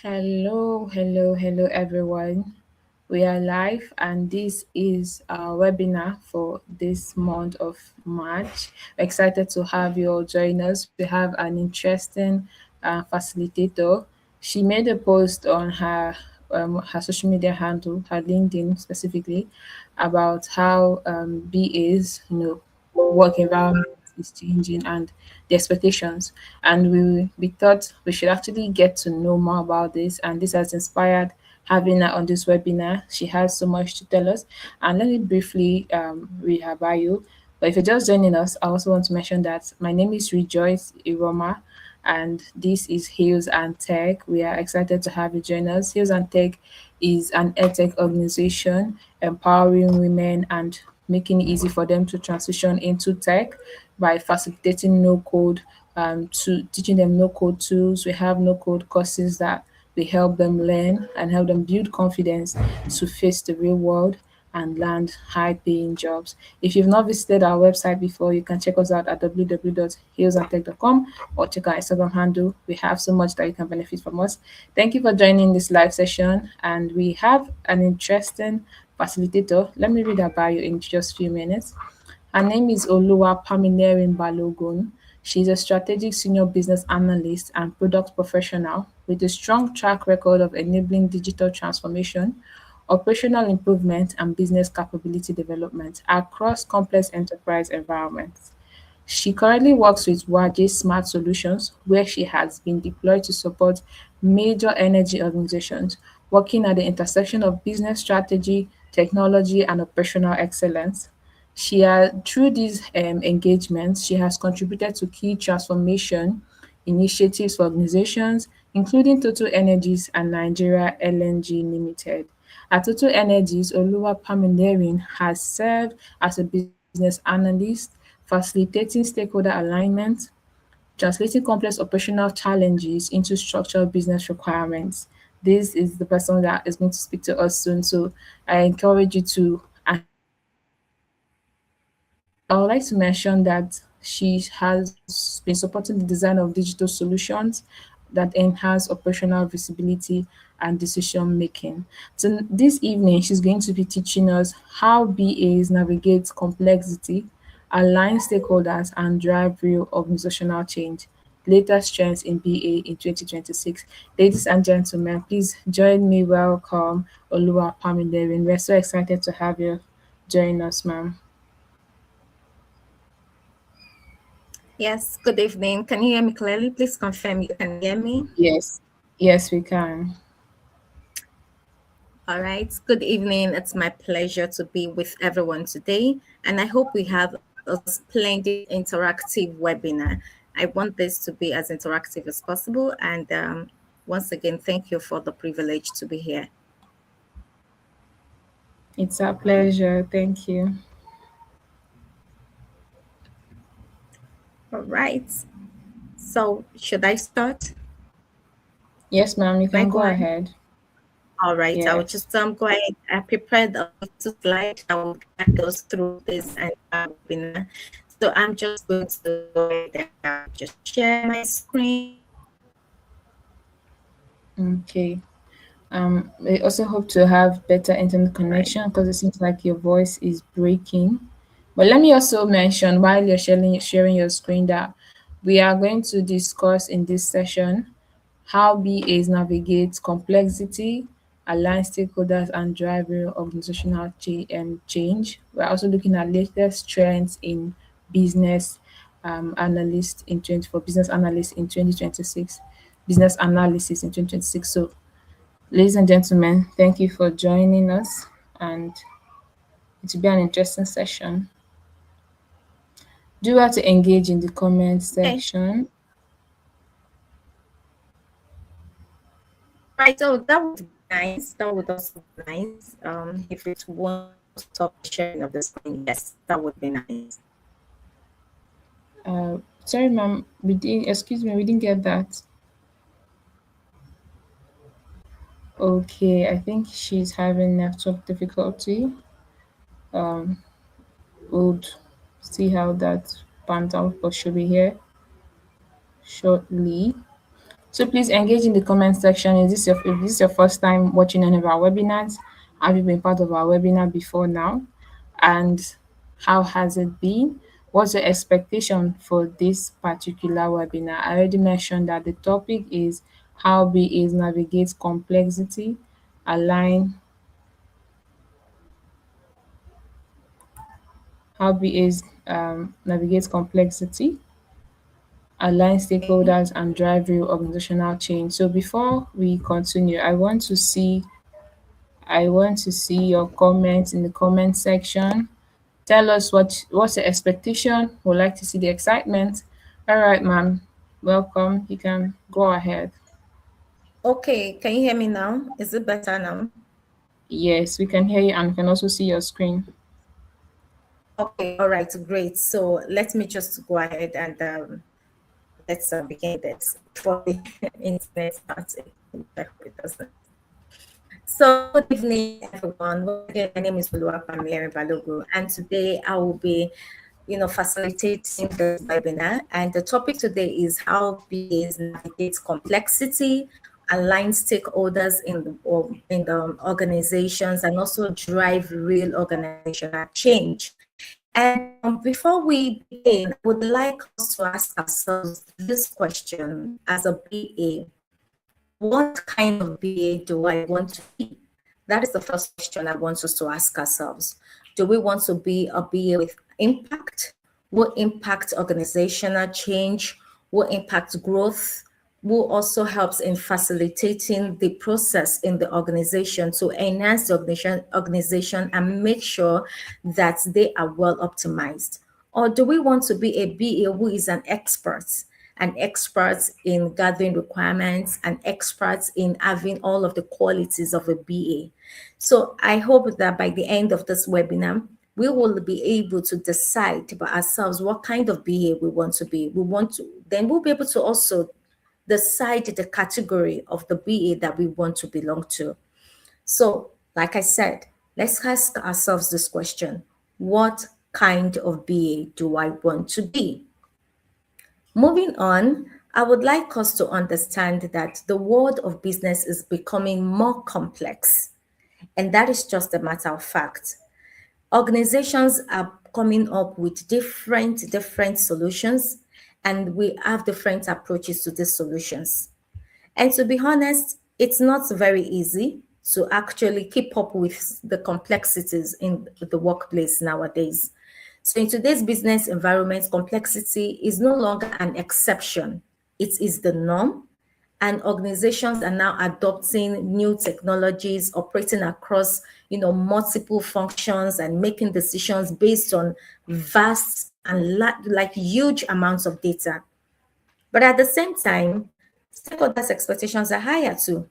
Hello, everyone. We are live, and this is our webinar for this month of March. We're excited to have you all join us. We have an interesting facilitator. She made a post on her social media handle, her LinkedIn specifically, about how BAs, work environment is changing and the expectations. And we thought we should actually get to know more about this, and this has inspired having her on this webinar. She has so much to tell us. And let me briefly read her bio. But if you're just joining us, I also want to mention that my name is Rejoice Iroma, and this is Heels and Tech. We are excited to have you join us. Heels and Tech is an edtech organization empowering women and making it easy for them to transition into tech by facilitating no code to teaching them no code tools. We have no code courses that we help them learn and help them build confidence to face the real world and land high paying jobs. If you've not visited our website before, you can check us out at www.healsandtech.com or check our Instagram handle. We have so much that you can benefit from us. Thank you for joining this live session. And we have an interesting facilitator. Let me read her bio in just a few minutes. Her name is Oluwapamilerin Balogun. She's a strategic senior business analyst and product professional with a strong track record of enabling digital transformation, operational improvement, and business capability development across complex enterprise environments. She currently works with Waje Smart Solutions, where she has been deployed to support major energy organizations working at the intersection of business strategy, technology, and operational excellence. Through these engagements, she has contributed to key transformation initiatives for organizations, including Total Energies and Nigeria LNG Limited. At Total Energies, Oluwapamilerin has served as a business analyst, facilitating stakeholder alignment, translating complex operational challenges into structured business requirements. This is the person that is going to speak to us soon. So I encourage you to I would like to mention that she has been supporting the design of digital solutions that enhance operational visibility and decision making. So this evening, she's going to be teaching us how BAs navigate complexity, align stakeholders, and drive real organizational change. Latest trends in BA in 2026. Ladies and gentlemen, please join me welcome Oluwapamilerin. We're so excited to have you join us, ma'am. Yes, good evening. Can you hear me clearly? Please confirm you can hear me. Yes. Yes, we can. All right. Good evening. It's my pleasure to be with everyone today. And I hope we have a splendid interactive webinar. I want this to be as interactive as possible. And once again, thank you for the privilege to be here. It's our pleasure. Thank you. All right. So, should I start? Yes, ma'am, you Can I can go go ahead? ahead. All right, I'll Yes. just go ahead. I prepared a little slide that will guide us through this entire webinar. So I'm just going to go ahead and just share my screen. Okay. We also hope to have better internet Right. connection because it seems like your voice is breaking. But let me also mention while you're sharing your screen that we are going to discuss in this session how BAs navigate complexity, align stakeholders, and drive real organizational change. We're also looking at latest trends in business analyst in 20 for business analysts in 2026, business analysis in 2026. So, ladies and gentlemen, thank you for joining us, and it will be an interesting session. Do well to engage in the comment Okay. section. All right. So that would be nice. That would also be nice. If it won't stop the sharing of the screen, yes, that would be nice. Sorry, ma'am, we didn't. Excuse me, we didn't get that. Okay, I think she's having network difficulty. Um, we'll see how that pans out, but she'll be here shortly. So please engage in the comment section. If this is your first time watching any of our webinars? Have you been part of our webinar before now? And how has it been? What's your expectation for this particular webinar? I already mentioned that the topic is how BAs navigate complexity, align how BAs navigate complexity, align Okay. stakeholders, and drive real organizational change. So before we continue, I want to see your comments in the comment section. Tell us what's your expectation. Would like to see the excitement. All right, ma'am. Welcome. You can go ahead. Okay, can you hear me now? Is it better now? Yes, we can hear you and we can also see your screen. Okay, all right, great. So let me just go ahead and let's begin this before the internet starts. I hope it doesn't. So good evening, everyone. Once again, my name is Oluwapamilerin Balogun, and today I will be, facilitating this webinar. And the topic today is how BAs navigate complexity, align stakeholders in the organizations, and also drive real organizational change. And before we begin, I would like us to ask ourselves this question as a BA: what kind of BA do I want to be? That is the first question I want us to ask ourselves. Do we want to be a BA with impact? Will impact organizational change? Will impact growth? Will also helps in facilitating the process in the organization to enhance the organization and make sure that they are well optimized? Or do we want to be a BA who is an expert in gathering requirements, an expert in having all of the qualities of a BA? So I hope that by the end of this webinar, we will be able to decide by ourselves what kind of BA we want to be. Then we'll be able to also decide the category of the BA that we want to belong to. So, like I said, let's ask ourselves this question: what kind of BA do I want to be? Moving on, I would like us to understand that the world of business is becoming more complex, and that is just a matter of fact. Organizations are coming up with different solutions, and we have different approaches to these solutions. And to be honest, it's not very easy to actually keep up with the complexities in the workplace nowadays. So, in today's business environment, complexity is no longer an exception, it is the norm. And organizations are now adopting new technologies, operating across multiple functions and making decisions based on vast and like huge amounts of data. But at the same time, stakeholders' expectations are higher too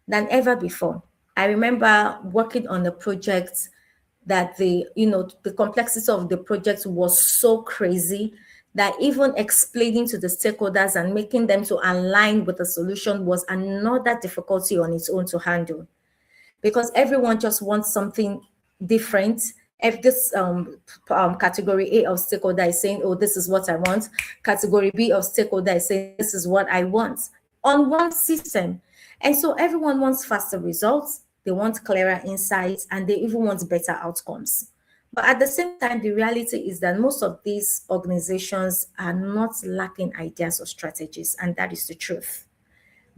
than ever before. I remember working on a project that the complexity of the project was so crazy that even explaining to the stakeholders and making them to align with the solution was another difficulty on its own to handle, because everyone just wants something different. If this category A of stakeholder is saying, oh, this is what I want, category B of stakeholder is saying, this is what I want, on one system. And so everyone wants faster results, they want clearer insights, and they even want better outcomes. But at the same time, the reality is that most of these organizations are not lacking ideas or strategies, and that is the truth.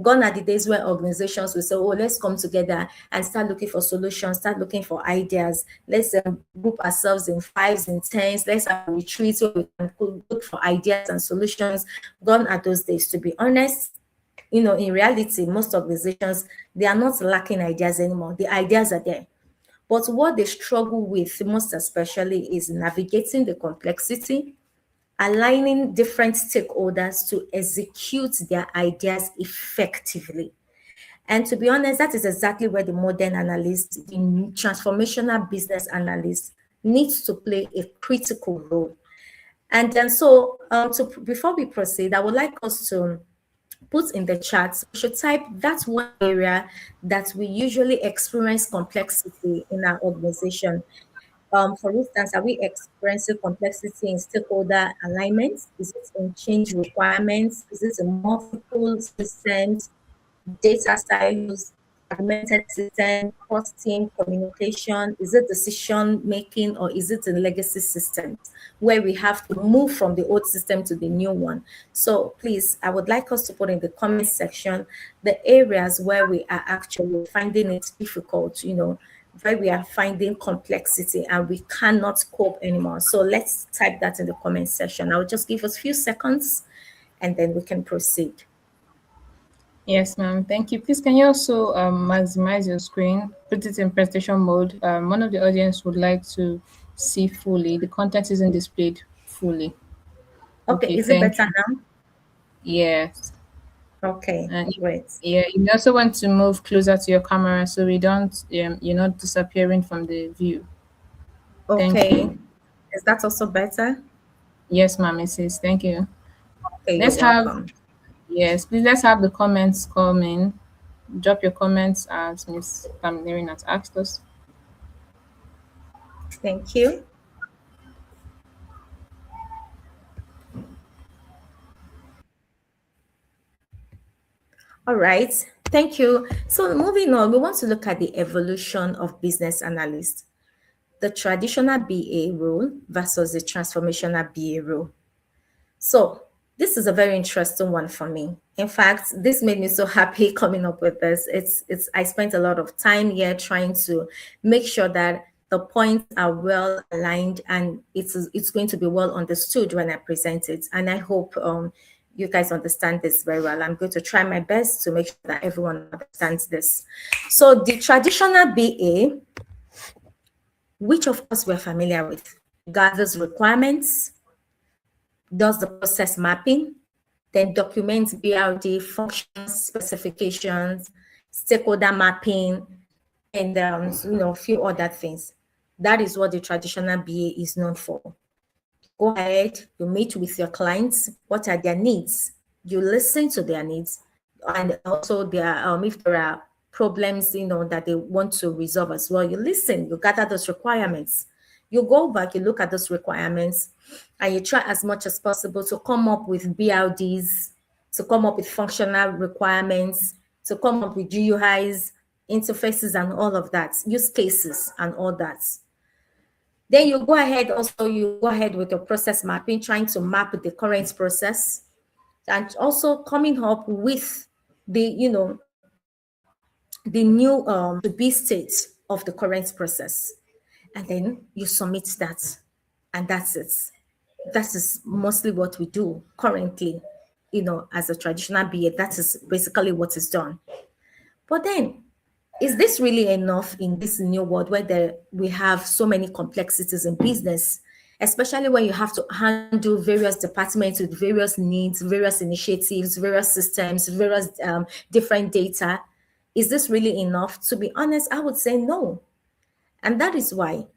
Gone are the days where organizations will say, oh, let's come together and start looking for solutions, start looking for ideas. Let's group ourselves in fives and tens. Let's have a retreat where we can look for ideas and solutions. Gone are those days. To be honest, in reality, most organizations, they are not lacking ideas anymore. The ideas are there. But what they struggle with most especially is navigating the complexity, aligning different stakeholders to execute their ideas effectively. And to be honest, that is exactly where the modern analyst, the transformational business analyst, needs to play a critical role. And then, before we proceed, I would like us to put in the chat, we should type that's one area that we usually experience complexity in our organization. For instance, are we experiencing complexity in stakeholder alignment? Is it in change requirements? Is it in multiple systems, data silos, fragmented system, cross-team communication? Is it decision making, or is it in legacy systems where we have to move from the old system to the new one? So please, I would like us to put in the comment section the areas where we are actually finding it difficult, where we are finding complexity and we cannot cope anymore. So let's type that in the comment section. I'll just give us a few seconds and then we can proceed. Yes, ma'am. Thank you. Please, can you also maximize your screen, put it in presentation mode? One of the audience would like to see fully. The content isn't displayed fully. Okay, Okay, is it thank better you. now? Yes. Okay, And great. yeah, you also want to move closer to your camera so we don't, you're not disappearing from the view. Thank Okay, you. is that also better? Yes, ma'am, it says. Thank you. Okay, you're Let's have, welcome. yes, please let's have the comments come in. Drop your comments as Miss Pamilerin has asked us. Thank you. All right, thank you. So moving on, we want to look at the evolution of business analyst, the traditional BA role versus the transformational BA role. So this is a very interesting one for me. In fact, this made me so happy coming up with this. It's I spent a lot of time here trying to make sure that the points are well aligned and it's going to be well understood when I present it. And I hope you guys understand this very well. I'm going to try my best to make sure that everyone understands this. So the traditional BA, which of course we're familiar with, gathers requirements, does the process mapping, then documents BRD functions, specifications, stakeholder mapping, and a few other things. That is what the traditional BA is known for. Go ahead, you meet with your clients. What are their needs? You listen to their needs, and also their if there are problems, that they want to resolve as well. You listen, you gather those requirements. You go back, you look at those requirements, and you try as much as possible to come up with BLDs, to come up with functional requirements, to come up with GUIs, interfaces, and all of that, use cases, and all that. Then you go ahead, also you go ahead with your process mapping, trying to map the current process, and also coming up with the new to be state of the current process. And then you submit that, and that's it. That is mostly what we do currently, as a traditional BA. That is basically what is done. But then, is this really enough in this new world where we have so many complexities in business, especially when you have to handle various departments with various needs, various initiatives, various systems, various different data? Is this really enough? To be honest, I would say no. And that is why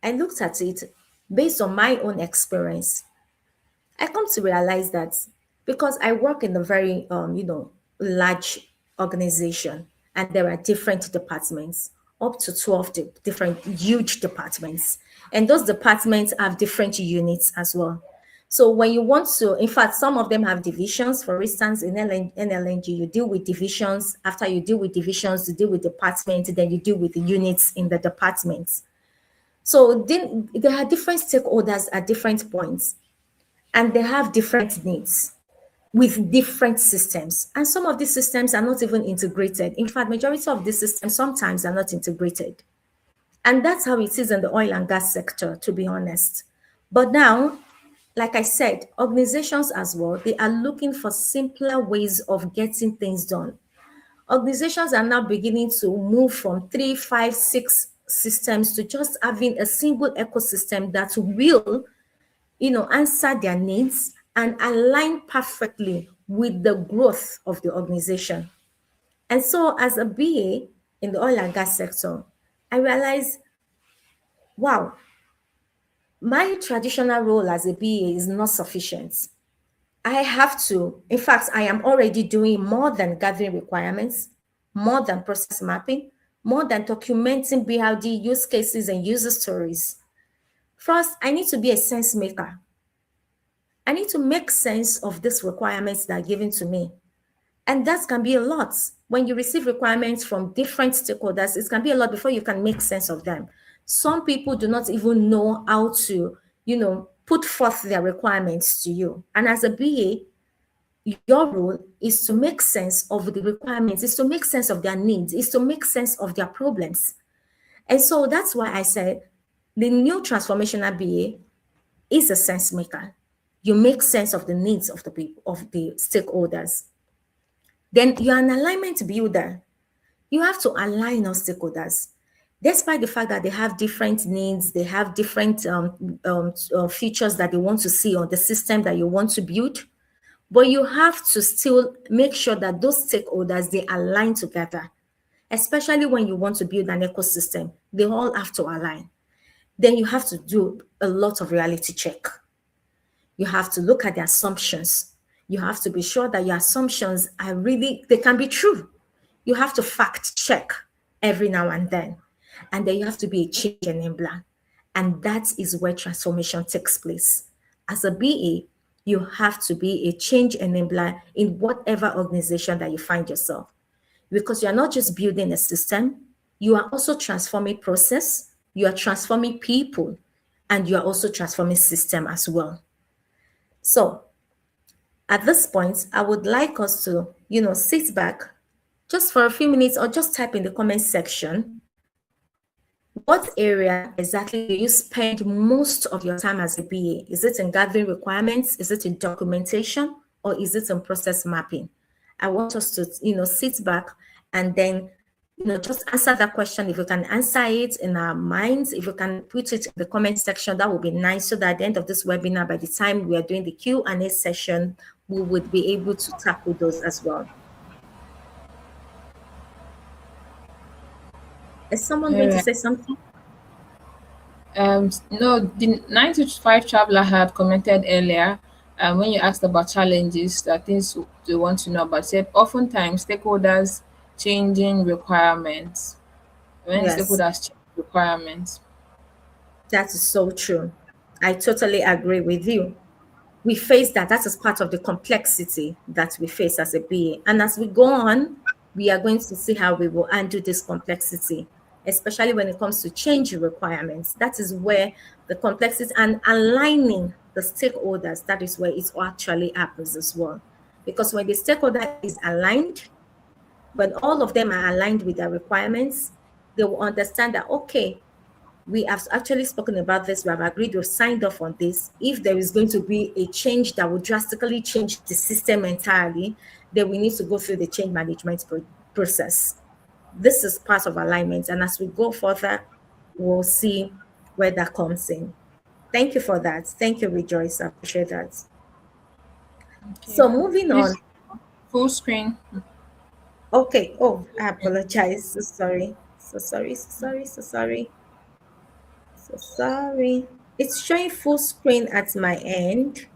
I looked at it based on my own experience. I come to realize that because I work in a very, large organization, and there are different departments, up to 12 different huge departments. And those departments have different units as well. So when you want to, in fact, some of them have divisions. For instance, in NLNG, you deal with divisions. After you deal with divisions, you deal with departments, then you deal with the units in the departments. So then there are different stakeholders at different points, and they have different needs with different systems. And some of these systems are not even integrated. In fact, majority of these systems sometimes are not integrated. And that's how it is in the oil and gas sector, to be honest. But now, like I said, organizations as well, they are looking for simpler ways of getting things done. Organizations are now beginning to move from 3, 5, 6 systems to just having a single ecosystem that will answer their needs and align perfectly with the growth of the organization. And so, as a BA in the oil and gas sector, I realized, wow, my traditional role as a BA is not sufficient. I have to, in fact, I am already doing more than gathering requirements, more than process mapping, more than documenting BRD use cases and user stories. First, I need to be a sense maker. I need to make sense of these requirements that are given to me. And that can be a lot. When you receive requirements from different stakeholders, it can be a lot before you can make sense of them. Some people do not even know how to, put forth their requirements to you. And as a BA, your role is to make sense of the requirements, is to make sense of their needs, is to make sense of their problems. And so that's why I said the new transformational BA is a sense maker. You make sense of the needs of the people, of the stakeholders. Then you're an alignment builder. You have to align our stakeholders. Despite the fact that they have different needs, they have different features that they want to see on the system that you want to build, but you have to still make sure that those stakeholders, they align together, especially when you want to build an ecosystem. They all have to align. Then you have to do a lot of reality check. You have to look at the assumptions. You have to be sure that your assumptions are really, they can be true. You have to fact check every now and then. And then you have to be a change enabler. And that is where transformation takes place. As a BA, you have to be a change enabler in whatever organization that you find yourself. Because you're not just building a system, you are also transforming process, you are transforming people, and you are also transforming system as well. So at this point, I would like us to, sit back just for a few minutes or just type in the comment section. What area exactly do you spend most of your time as a BA? Is it in gathering requirements? Is it in documentation? Or is it in process mapping? I want us to, sit back and then, just answer that question. If we can answer it in our minds, if we can put it in the comment section, that would be nice, so that at the end of this webinar, by the time we are doing the Q&A session, we would be able to tackle those as well. Is someone going to say something? No, the 9 to 5 traveler had commented earlier when you asked about challenges, that things they want to know about. Said oftentimes stakeholders changing requirements. When Yes, stakeholders change requirements. that is so true. I totally agree with you. We face that. That is part of the complexity that we face as a BA. And as we go on, we are going to see how we will undo this complexity, especially when it comes to change requirements. That is where the complexity and aligning the stakeholders, that is where it actually happens as well. Because when the stakeholder is aligned, when all of them are aligned with their requirements, they will understand that, okay, we have actually spoken about this, we have agreed, we've signed off on this. If there is going to be a change that will drastically change the system entirely, then we need to go through the change management process. This is part of alignment. And as we go further, we'll see where that comes in. Thank you for that. Thank you, Rejoice. I appreciate that. Okay. So moving Please, on. full screen. Okay. Oh, I apologize. So sorry. So sorry. So sorry. So sorry. So sorry. It's showing full screen at my end.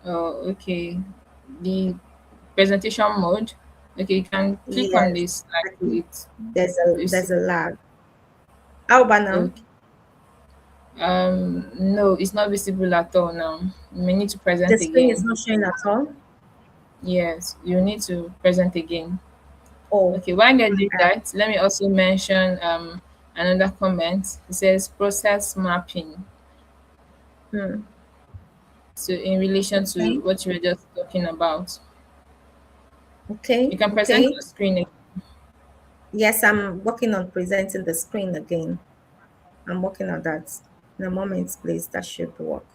Oh, okay. The presentation mode. Okay, you can click on Yes. this like I to think it. there's a You see. there's a lag. How about now? Okay. No, it's not visible at all now. You may need to The present screen is again. not showing at all. Yes, you need to present again. Oh, Okay, while you're doing uh, that, let me also mention another comment. It says process mapping. hmm. So in relation to Okay. what you were just talking about, Okay. you can present Okay. your screen. Yes, I'm working on presenting the screen again. I'm working on that. In a moment, please. That should work.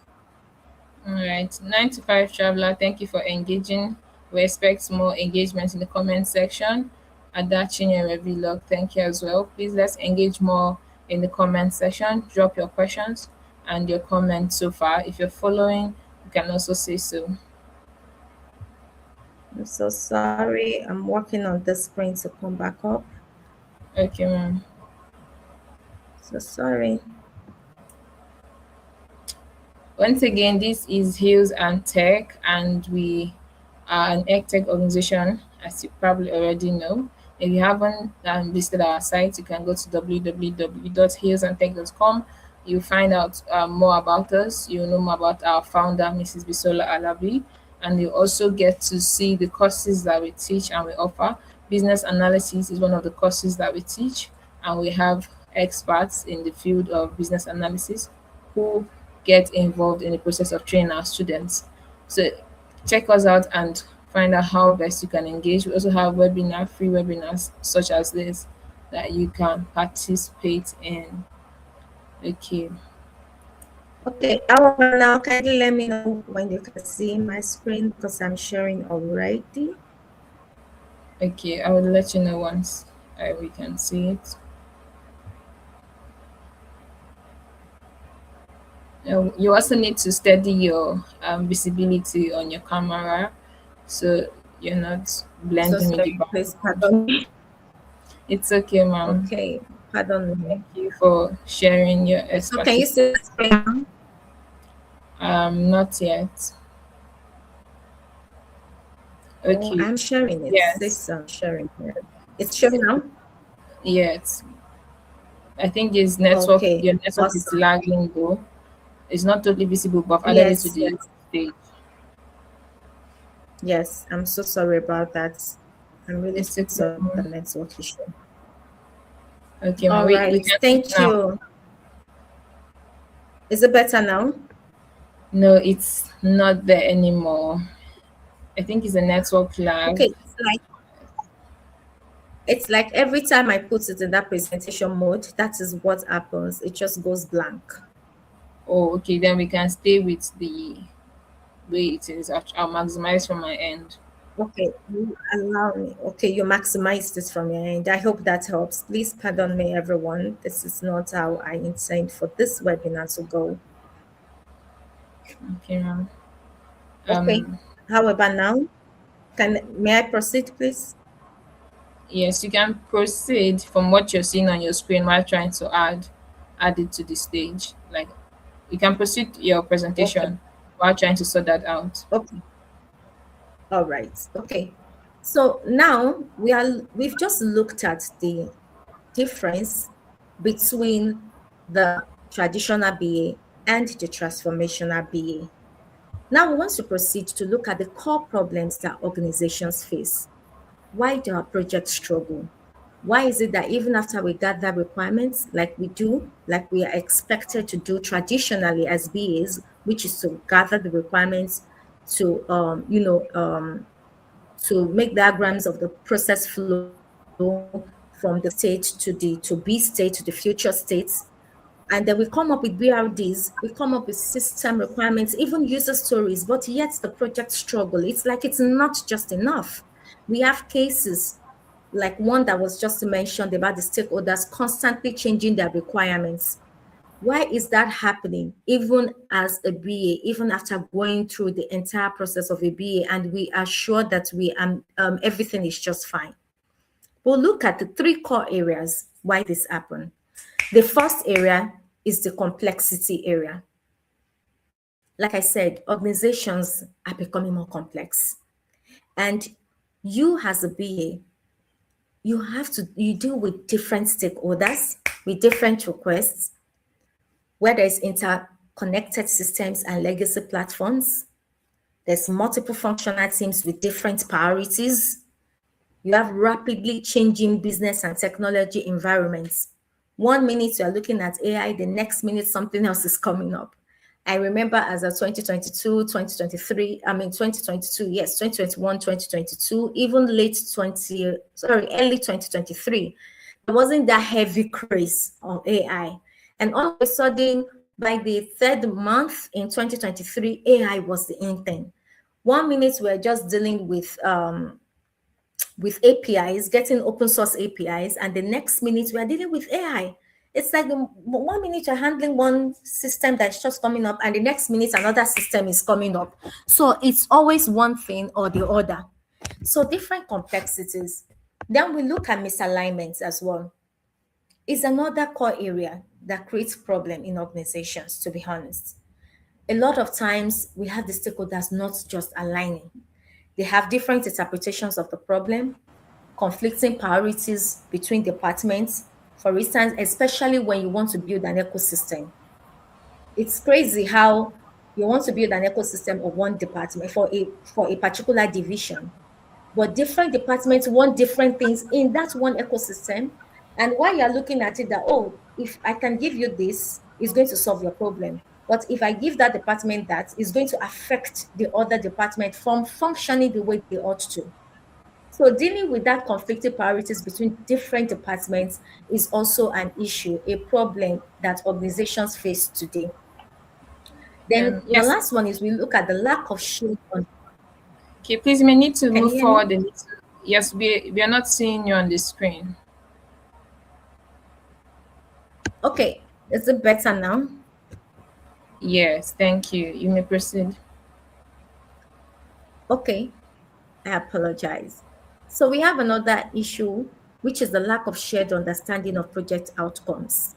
All right, 9 to 5 traveler. Thank you for engaging. We expect more engagement in the comment section. Adachi and Vlog, thank you as well. Please let's engage more in the comment section. Drop your questions and your comments so far. If you're following, you can also say so. I'm so sorry. I'm working on the screen to come back up. Okay, ma'am. So sorry. Once again, this is Hills and Tech, and we are an tech organization, as you probably already know. If you haven't visited our site, you can go to www.hillsandtech.com You find out more about us. You know more about our founder, Mrs. Bisola Alabi, and you also get to see the courses that we teach and we offer. Business analysis is one of the courses that we teach, and we have experts in the field of business analysis who get involved in the process of training our students. So check us out and find out how best you can engage. We also have free webinars such as this that you can participate in. Okay. Okay, however, now kindly let me know when you can see my screen because I'm sharing already. Okay, I will let you know once we can see it. You also need to steady your visibility on your camera so you're not So blending with the sorry, background. please pardon me. It's okay, ma'am. Okay, pardon me. Thank you for sharing your Okay, so can you expertise. see the screen now? Not yet. Oh, Okay. I'm sharing it. Yes. This sharing here. It's showing now? Yes. I think his network, Okay, your network is awesome. lagging though. It's not totally visible, but I've added it to Yes, the yes, stage. yes. I'm so sorry about that. I'm really It's sorry okay. about the network issue. Okay, All man. We right, can see thank now. you. Is it better now? No, it's not there anymore. I think it's a network lag. Okay, it's like every time I put it in that presentation mode, that is what happens. It just goes blank. Oh, okay. Then we can stay with the way it is. I'll maximize from my end. Okay, you allow me. Okay, you maximize this from your end. I hope that helps. Please pardon me, everyone. This is not how I intend for this webinar to go. Okay, ma'am. Okay. Um, However, now, may I proceed, please? yes, you can proceed from what you're seeing on your screen while trying to add it to the stage. Like you can proceed your Okay. presentation while trying to sort that out. Okay. All right. Okay. So now we've just looked at the difference between the traditional BA and the transformational BA. Now we want to proceed to look at the core problems that organizations face. Why do our projects struggle? Why is it that even after we gather requirements, like we are expected to do traditionally as BAs, which is to gather the requirements to, to make diagrams of the process flow from the A state to B state to the future states, and then we come up with BRDs, we come up with system requirements, even user stories, but yet the project struggle. It's like it's not just enough. We have cases like one that was just mentioned about the stakeholders constantly changing their requirements. Why is that happening even as a BA, even after going through the entire process of a BA and we are sure that everything is just fine? We'll look at the three core areas why this happened. The first area is the complexity area. Like I said, organizations are becoming more complex. And you as a BA, you deal with different stakeholders, with different requests, where there's interconnected systems and legacy platforms. There's multiple functional teams with different priorities. You have rapidly changing business and technology environments. One minute you're looking at AI, the next minute something else is coming up. I remember as a 2022, 2023, I mean 2022, yes, 2021, 2022, even early 2023, there wasn't that heavy craze of AI. And all of a sudden, by the third month in 2023, AI was the in thing. One minute we're just dealing with APIs, getting open source APIs, and the next minute we are dealing with AI. It's like the one minute you're handling one system that's just coming up, and the next minute another system is coming up. So it's always one thing or the other. So different complexities. Then we look at misalignments as well. It's another core area that creates problem in organizations, to be honest. A lot of times we have the stakeholders not just aligning. They have different interpretations of the problem, conflicting priorities between departments. For instance, especially when you want to build an ecosystem. It's crazy how you want to build an ecosystem of one department for a particular division, but different departments want different things in that one ecosystem. And while you're looking at it that, oh, if I can give you this, it's going to solve your problem. But if I give that department that, it's going to affect the other department from functioning the way they ought to. So dealing with that conflicting priorities between different departments is also an issue, a problem that organizations face today. Then the Yes. last one is we look at the lack of shared Okay, please, you may need to can you move hear me? forward a little. Yes, we are not seeing you on the screen. Okay, is it better now? Yes, thank you. You may proceed. Okay, I apologize. So we have another issue, which is the lack of shared understanding of project outcomes.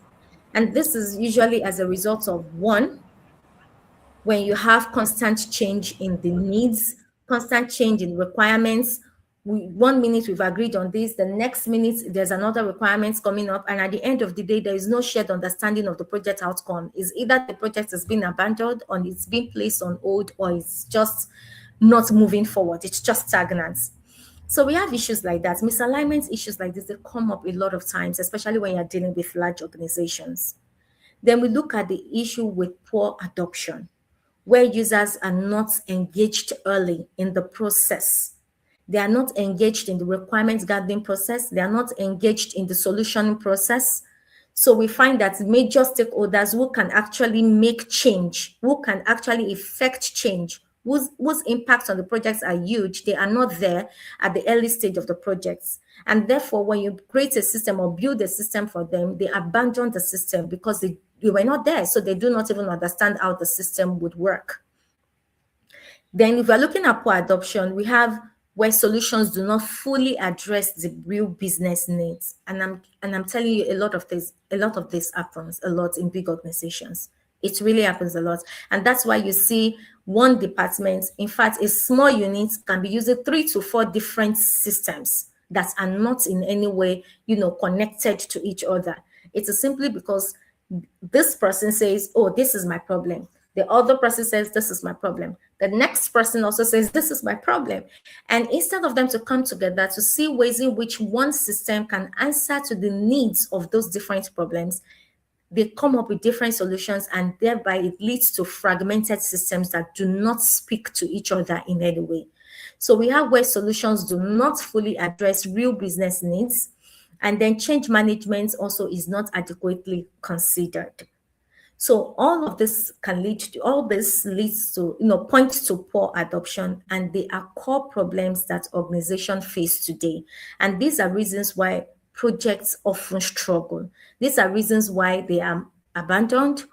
And this is usually as a result of one, when you have constant change in the needs, constant change in requirements. One minute we've agreed on this, the next minute there's another requirement coming up, and at the end of the day, there is no shared understanding of the project outcome. Is either the project has been abandoned, or it's been placed on hold, or it's just not moving forward. It's just stagnant. So we have issues like that. Misalignment issues like this, they come up a lot of times, especially when you're dealing with large organizations. Then we look at the issue with poor adoption, where users are not engaged early in the process. They are not engaged in the requirements gathering process. They are not engaged in the solutioning process. So we find that major stakeholders who can actually make change, who can actually effect change, whose impacts on the projects are huge, they are not there at the early stage of the projects. And therefore, when you create a system or build a system for them, they abandon the system because they were not there. So they do not even understand how the system would work. Then, if we're looking at poor adoption, we have where solutions do not fully address the real business needs. And I'm telling you, a lot of this happens a lot in big organizations. It really happens a lot. And that's why you see one department, in fact, a small unit can be using 3 to 4 different systems that are not in any way, connected to each other. It is simply because this person says, oh, this is my problem. The other person says, this is my problem. The next person also says, this is my problem. And instead of them to come together to see ways in which one system can answer to the needs of those different problems, they come up with different solutions, and thereby it leads to fragmented systems that do not speak to each other in any way. So we have where solutions do not fully address real business needs, and then change management also is not adequately considered. So all this leads to, points to poor adoption, and they are core problems that organizations face today. And these are reasons why projects often struggle. These are reasons why they are abandoned,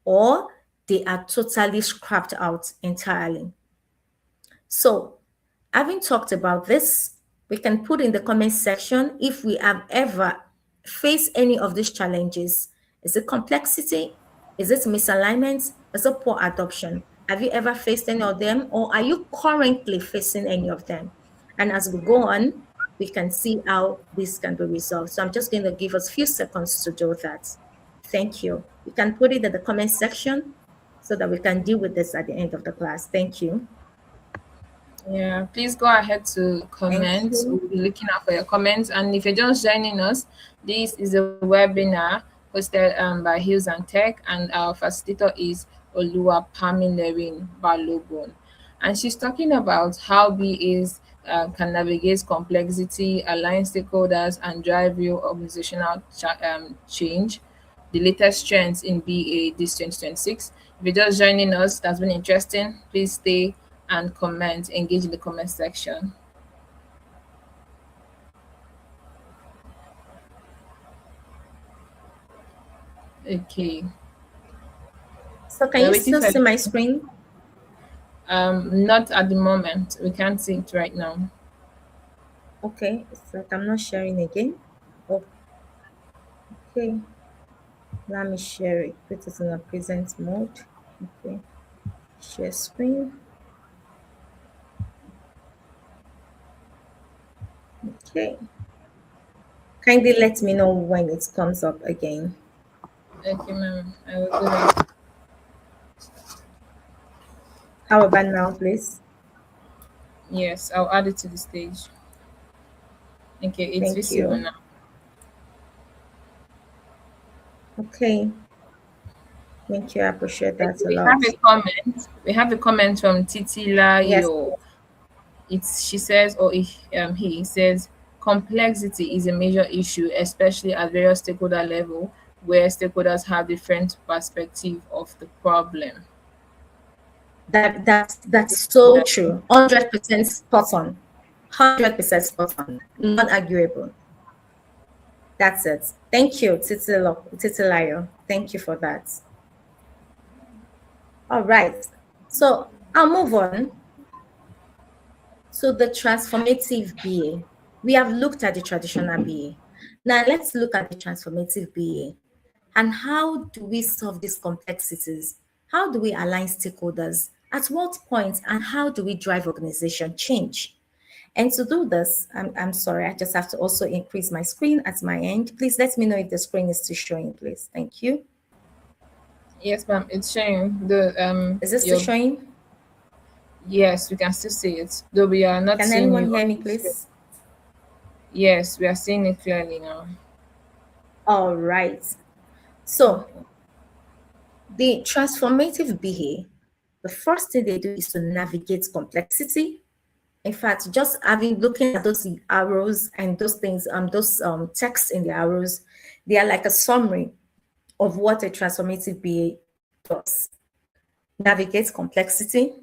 or they are totally scrapped out entirely. So, having talked about this, we can put in the comment section if we have ever faced any of these challenges. Is it complexity? Is it misalignment? Is it poor adoption? Have you ever faced any of them, or are you currently facing any of them? And as we go on, we can see how this can be resolved. So I'm just going to give us a few seconds to do that. Thank you. You can put it in the comment section so that we can deal with this at the end of the class. Thank you. Yeah, please go ahead to Thank comment. you. We'll be looking out for your comments. And if you're just joining us, this is a webinar hosted by Hills and Tech, and our facilitator is Oluwapamilerin Balogun. And she's talking about how BAs can navigate complexity, align stakeholders, and drive real organizational change. The latest trends in BA this 2026. If you're just joining us, that's been interesting. Please stay and comment, engage in the comment section. Okay, So can we're you waiting still for see my screen? not at the moment. We can't see it right now. Okay, it's like I'm not sharing again. Okay, let me share it. Put it in a present mode. Okay, share screen. Okay, kindly let me know when it comes up again. Okay, ma'am, I will do that. How about now, please? Yes, I'll add it to the stage. Okay, it's Thank visible you. now. Okay. Thank you. I appreciate Okay, that a we have a lot. comment. We have a comment from Titila Yes. Yo. It's she says, or he says, complexity is a major issue, especially at various stakeholder level, where stakeholders have different perspective of the problem. That's so true. 100% spot on. 100% spot on. Non-arguable. That's it. Thank you, Titilayo. Thank you for that. All right. So I'll move on to the transformative BA. We have looked at the traditional BA. Now let's look at the transformative BA. And how do we solve these complexities? How do we align stakeholders? At what point and how do we drive organization change? And to do this, I'm sorry, I just have to also increase my screen at my end. Please let me know if the screen is still showing, please. Thank you. Yes, ma'am. It's showing the Is this still your showing? yes, we can still see it. Though we are not Can seeing anyone you on hear me, the screen. please? Yes, we are seeing it clearly now. All right. So the transformative BA, the first thing they do is to navigate complexity. In fact, just having looking at those arrows and those things, those texts in the arrows, they are like a summary of what a transformative BA does. Navigate complexity,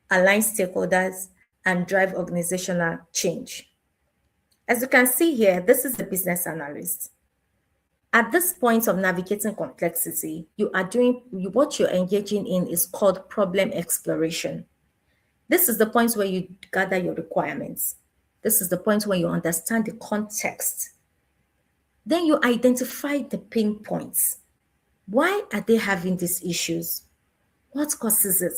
align stakeholders, and drive organizational change. As you can see here, this is a business analyst. At this point of navigating complexity, what you're engaging in is called problem exploration. This is the point where you gather your requirements. This is the point where you understand the context. Then you identify the pain points. Why are they having these issues? What causes it?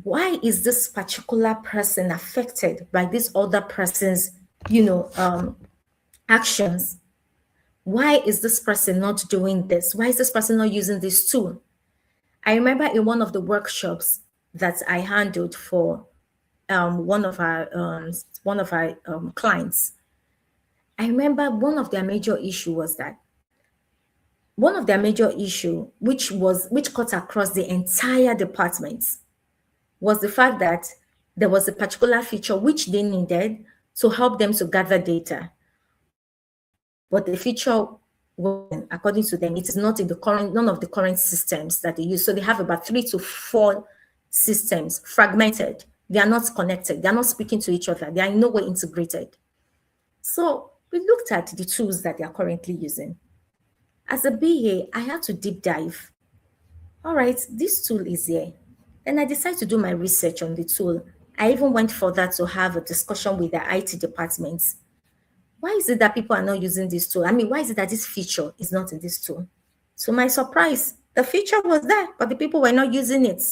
Why is this particular person affected by this other person's, actions? Why is this person not doing this? Why is this person not using this tool? I remember in one of the workshops that I handled for one of our clients. I remember one of their major issue was that one of their major issue, which cut across the entire department, was the fact that there was a particular feature which they needed to help them to gather data, but the feature wasn't, according to them, it is not in the current none of the current systems that they use. So they have about 3 to 4 systems fragmented. They are not connected. They are not speaking to each other. They are in no way integrated. So we looked at the tools that they are currently using. As a BA, I had to deep dive. All right, this tool is here. Then I decided to do my research on the tool. I even went further to have a discussion with the IT departments. Why is it that people are not using this tool? I mean, why is it that this feature is not in this tool? To my surprise, the feature was there, but the people were not using it.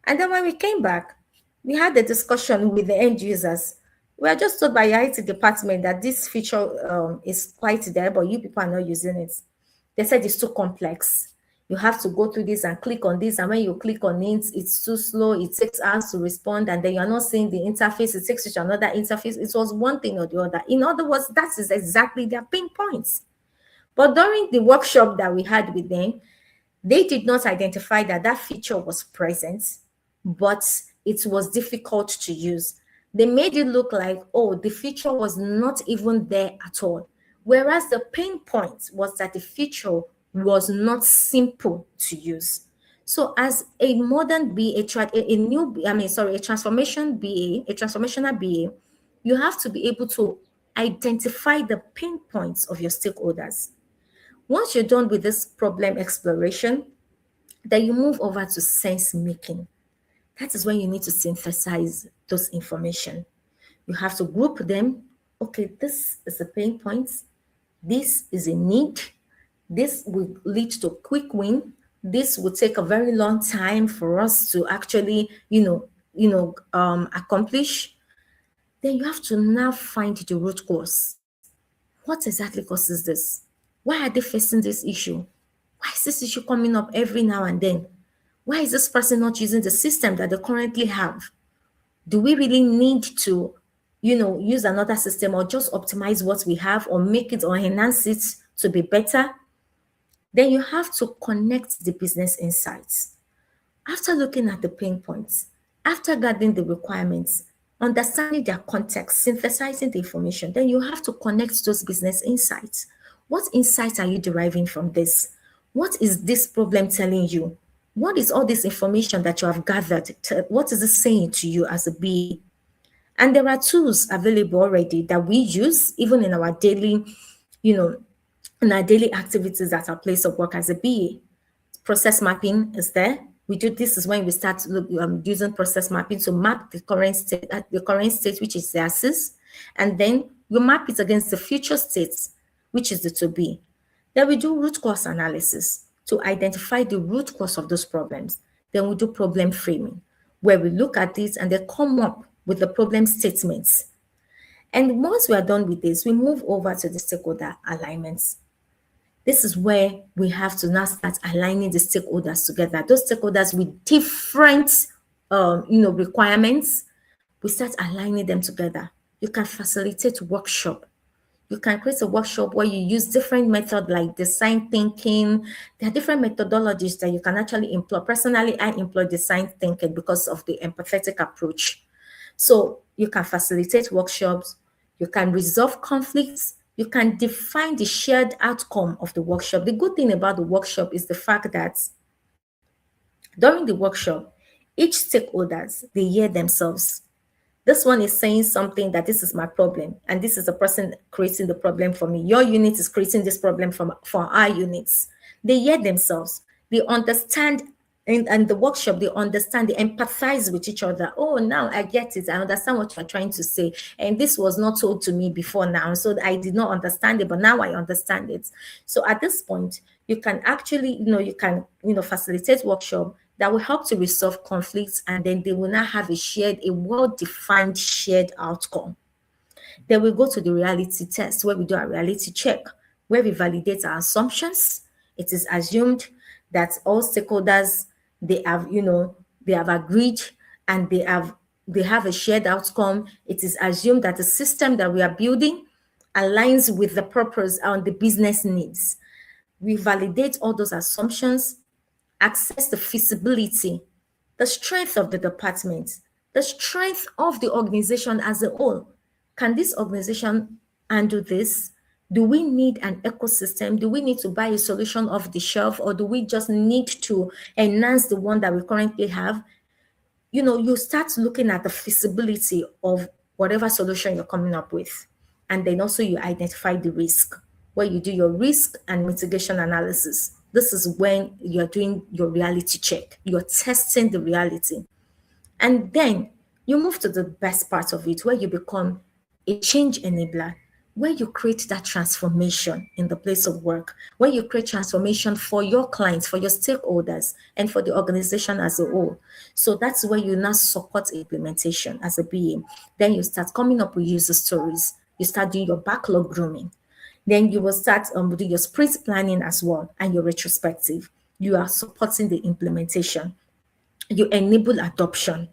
And then when we came back, we had a discussion with the end users. We are just told by the IT department that this feature is quite there, but you people are not using it. They said it's too complex. You have to go through this and click on this. And when you click on it, it's too slow. It takes hours to respond. And then you're not seeing the interface. It takes you to another interface. It was one thing or the other. In other words, that is exactly their pain points. But during the workshop that we had with them, they did not identify that that feature was present, but it was difficult to use. They made it look like, oh, the feature was not even there at all. Whereas the pain point was that the feature was not simple to use. So as a modern BA, a transformation BA, a transformational BA, you have to be able to identify the pain points of your stakeholders. Once you're done with this problem exploration, then you move over to sense making. That is when you need to synthesize those information. You have to group them. Okay, this is a pain point. This is a need. This will lead to a quick win. This will take a very long time for us to actually, accomplish. Then you have to now find the root cause. What exactly causes this? Why are they facing this issue? Why is this issue coming up every now and then? Why is this person not using the system that they currently have? Do we really need to, use another system, or just optimize what we have, or make it or enhance it to be better? Then you have to connect the business insights. After looking at the pain points, after gathering the requirements, understanding their context, synthesizing the information, then you have to connect those business insights. What insights are you deriving from this? What is this problem telling you? What is all this information that you have gathered? What is it saying to you as a BA? And there are tools available already that we use even in our daily, you know, in our daily activities at our place of work as a BA. Process mapping is there. We do this is when we start using process mapping to map the current state, which is the assist, and then you map it against the future states, which is the to be. Then we do root cause analysis to identify the root cause of those problems. Then we do problem framing, where we look at this and then come up with the problem statements. And once we are done with this, we move over to the stakeholder alignments. This is where we have to now start aligning the stakeholders together. Those stakeholders with different, requirements, we start aligning them together. You can facilitate workshop. You can create a workshop where you use different methods like design thinking. There are different methodologies that you can actually employ. Personally, I employ design thinking because of the empathetic approach. So you can facilitate workshops, you can resolve conflicts, you can define the shared outcome of the workshop. The good thing about the workshop is the fact that during the workshop, each stakeholders, they hear themselves. This one is saying something that this is my problem, and this is the person creating the problem for me. Your unit is creating this problem for our units. They hear themselves. They understand, and the workshop, they understand, they empathize with each other. Oh, now I get it. I understand what you're trying to say. And this was not told to me before now. So I did not understand it, but now I understand it. So at this point, you can actually, facilitate workshop that will help to resolve conflicts, and then they will now have a well-defined shared outcome. Then we go to the reality test, where we do a reality check, where we validate our assumptions. It is assumed that all stakeholders, they have agreed, and they have a shared outcome. It is assumed that the system that we are building aligns with the purpose and the business needs. We validate all those assumptions, assess the feasibility, the strength of the department, the strength of the organization as a whole. Can this organization handle this? Do we need an ecosystem? Do we need to buy a solution off the shelf, or do we just need to enhance the one that we currently have? You start looking at the feasibility of whatever solution you're coming up with. And then also you identify the risk, where you do your risk and mitigation analysis. This is when you're doing your reality check. You're testing the reality. And then you move to the best part of it, where you become a change enabler, where you create that transformation in the place of work, where you create transformation for your clients, for your stakeholders, and for the organization as a whole. So that's where you now support implementation as a BA. Then you start coming up with user stories. You start doing your backlog grooming. Then you will start doing your sprint planning as well, and your retrospective. You are supporting the implementation. You enable adoption,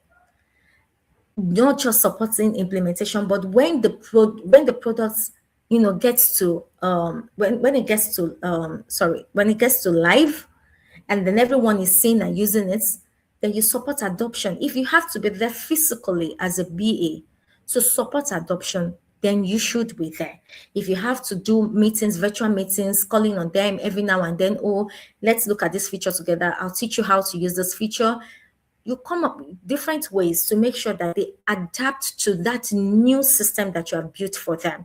not just supporting implementation, but when the products gets to when it gets to when it gets to live, and then everyone is seeing and using it, then you support adoption. If you have to be there physically as a BA to support adoption, then you should be there. If you have to do meetings, virtual meetings, calling on them every now and then, oh, let's look at this feature together, I'll teach you how to use this feature. You come up with different ways to make sure that they adapt to that new system that you have built for them.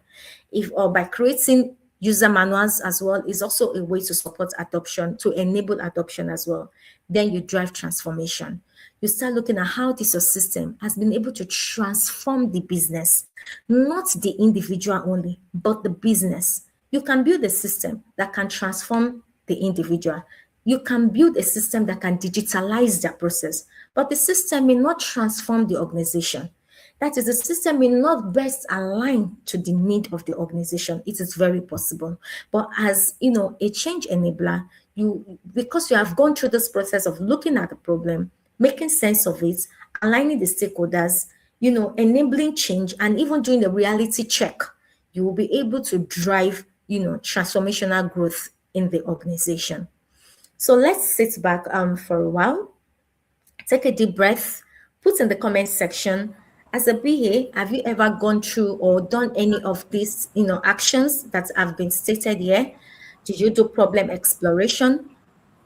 Or by creating user manuals as well is also a way to support adoption, to enable adoption as well. Then you drive transformation. You start looking at how this system has been able to transform the business, not the individual only, but the business. You can build a system that can transform the individual. You can build a system that can digitalize that process, but the system may not transform the organization. That is, the system may not best align to the need of the organization. It is very possible. But as a change enabler, because you have gone through this process of looking at the problem, making sense of it, aligning the stakeholders, enabling change, and even doing a reality check, you will be able to drive, transformational growth in the organization. So let's sit back for a while, take a deep breath, put in the comment section, as a BA, have you ever gone through or done any of these, actions that have been stated here? Did you do problem exploration?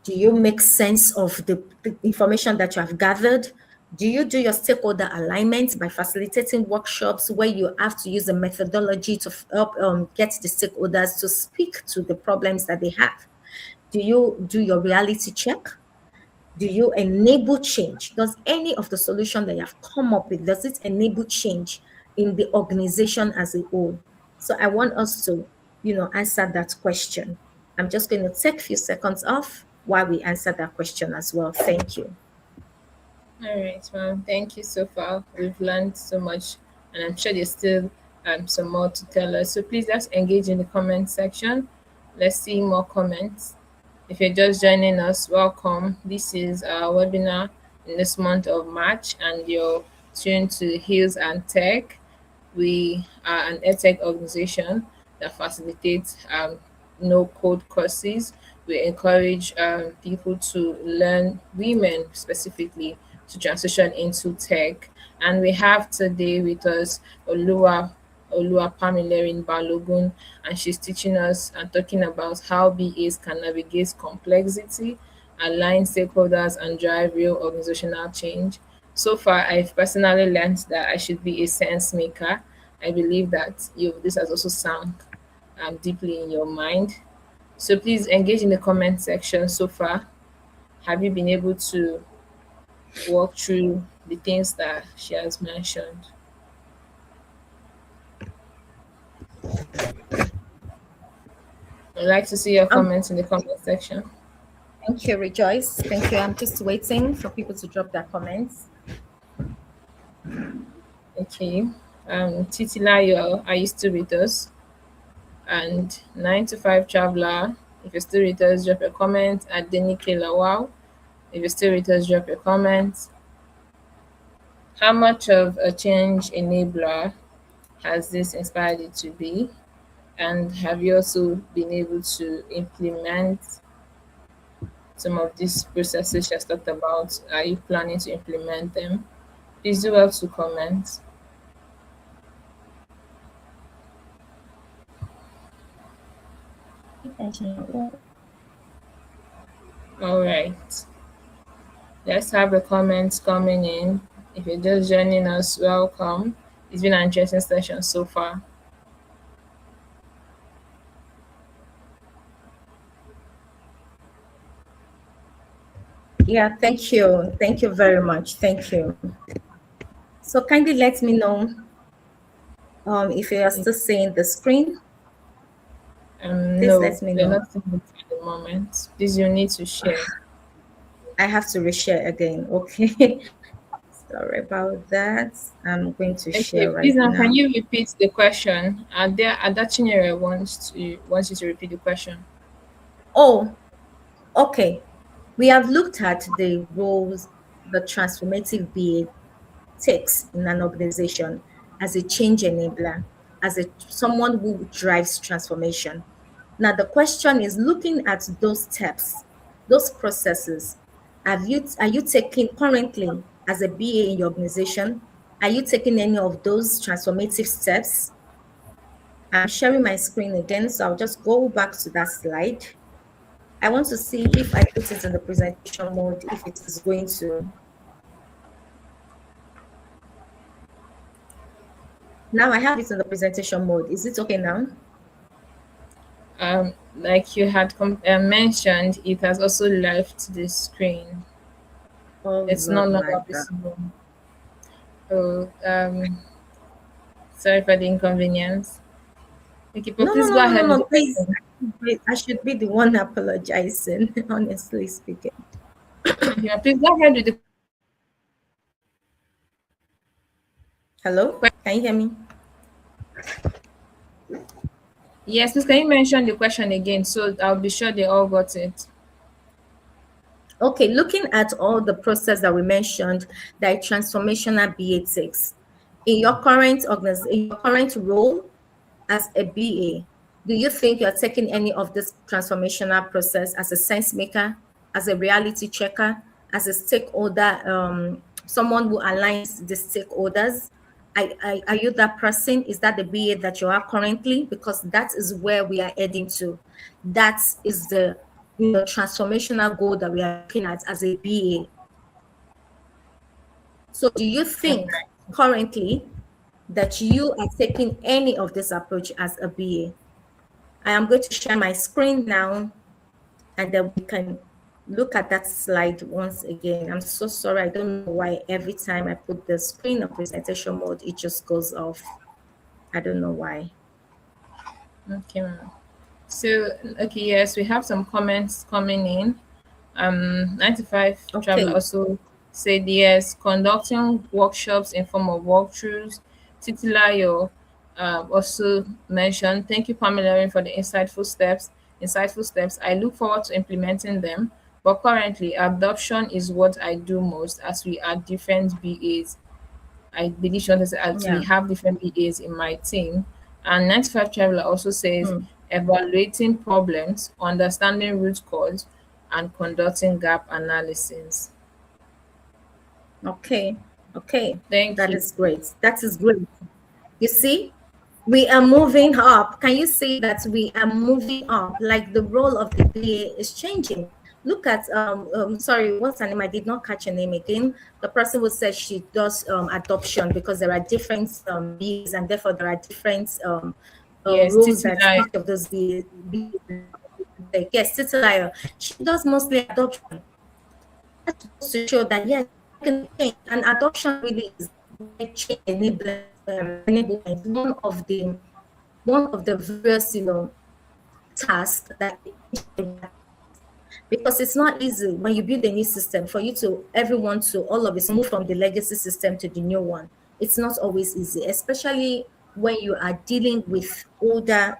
Do you make sense of the information that you have gathered? Do you do your stakeholder alignment by facilitating workshops where you have to use a methodology to help get the stakeholders to speak to the problems that they have? Do you do your reality check? Do you enable change? Does any of the solution that you have come up with, does it enable change in the organization as a whole? So I want us to, answer that question. I'm just going to take a few seconds off while we answer that question as well. Thank you. All right, ma'am. Thank you so far. We've learned so much, and I'm sure there's still some more to tell us. So please let's engage in the comment section. Let's see more comments. If you're just joining us, welcome. This is our webinar in this month of March, and you're tuned to Heels and Tech. We are an edtech organization that facilitates no code courses. We encourage people to learn, women specifically, to transition into tech. And we have today with us Oluwapamilerin Balogun, and she's teaching us and talking about how BAs can navigate complexity, align stakeholders, and drive real organizational change. So far, I've personally learned that I should be a sense maker. I believe that this has also sunk deeply in your mind. So please engage in the comment section. So far, have you been able to walk through the things that she has mentioned? I'd like to see your Um, comments in the comment section. Thank you, Rejoice. Thank you. I'm just waiting for people to drop their comments. Okay. Titilayo, are you still with us? And 9 to 5 Traveler, if you're still with us, drop a comment. At Denike Lawal, if you're still with us, drop a comment. How much of a change enabler has this inspired you to be? And have you also been able to implement some of these processes she has talked about? Are you planning to implement them? Please do well to comment. All right. Let's have the comments coming in. If you're just joining us, welcome. It's been an interesting session so far. Yeah, thank you. Thank you very much. Thank you. So kindly let me know if you are still seeing the screen. Please No, let me we're know. not seeing it at the moment. Please, you need to share. I have to reshare again. Okay. Sorry about that. I'm going to Okay, share please right now can now. you repeat the question? And there Adachinyere wants you to repeat the question. Oh, okay. We have looked at the roles the transformative BA takes in an organization as a change enabler, as a someone who drives transformation. Now the question is looking at those steps, those processes. Are you taking currently as a BA in your organization? Are you taking any of those transformative steps? I'm sharing my screen again, so I'll just go back to that slide. I want to see if I put it in the presentation mode, if it is going to. Now I have it in the presentation mode. Is it okay now? Like you had mentioned, it has also left the screen. Oh It's no Lord, my longer God. visible. So, sorry for the inconvenience. Okay, but No, no, please no, go no, no, ahead with no. the Please, question. I should be the one apologizing, honestly speaking. Yeah, please go ahead with the Hello? question. Can you hear me? Yes, please can you mention the question again so I'll be sure they all got it. Okay, looking at all the process that we mentioned, that a transformational BA takes in your in your current role as a BA, do you think you're taking any of this transformational process as a sense maker, as a reality checker, as a stakeholder, someone who aligns the stakeholders? Are you that person? Is that the BA that you are currently? Because that is where we are heading to. That is the transformational goal that we are looking at as a BA. So do you think currently that you are taking any of this approach as a BA? I am going to share my screen now, and then we can look at that slide once again. I'm so sorry. I don't know why every time I put the screen of presentation mode, it just goes off. I don't know why. Okay, ma'am. So, okay, yes, we have some comments coming in. 95 Traveler Okay. also said yes, conducting workshops in form of walkthroughs. Titilayo also mentioned, thank you, Pamela, for the insightful steps. Insightful steps. I look forward to implementing them, but currently, adoption is what I do most as we are different BAs. I believe she wanted to add, we Yeah. have different BAs in my team. And 95 Traveler also says Hmm. evaluating problems, understanding root cause, and conducting gap analysis. Okay. Okay. Thank That you. is great. That is great. You see, we are moving up. Can you see that we are moving up? Like the role of the BA is changing. Look at sorry, what's her name? I did not catch her name again. The person who said she does adoption because there are different BAs and therefore there are different Yes, roles that Titilayo. each of those BAs take. Yes, Titilayo. She does mostly adoption. That goes to show that yes, we are making a change, and adoption really is where change enablement, one of the various tasks that a change enabler takes. Because it's not easy when you build a new system for you to everyone to all of us move from the legacy system to the new one. It's not always easy, especially when you are dealing with older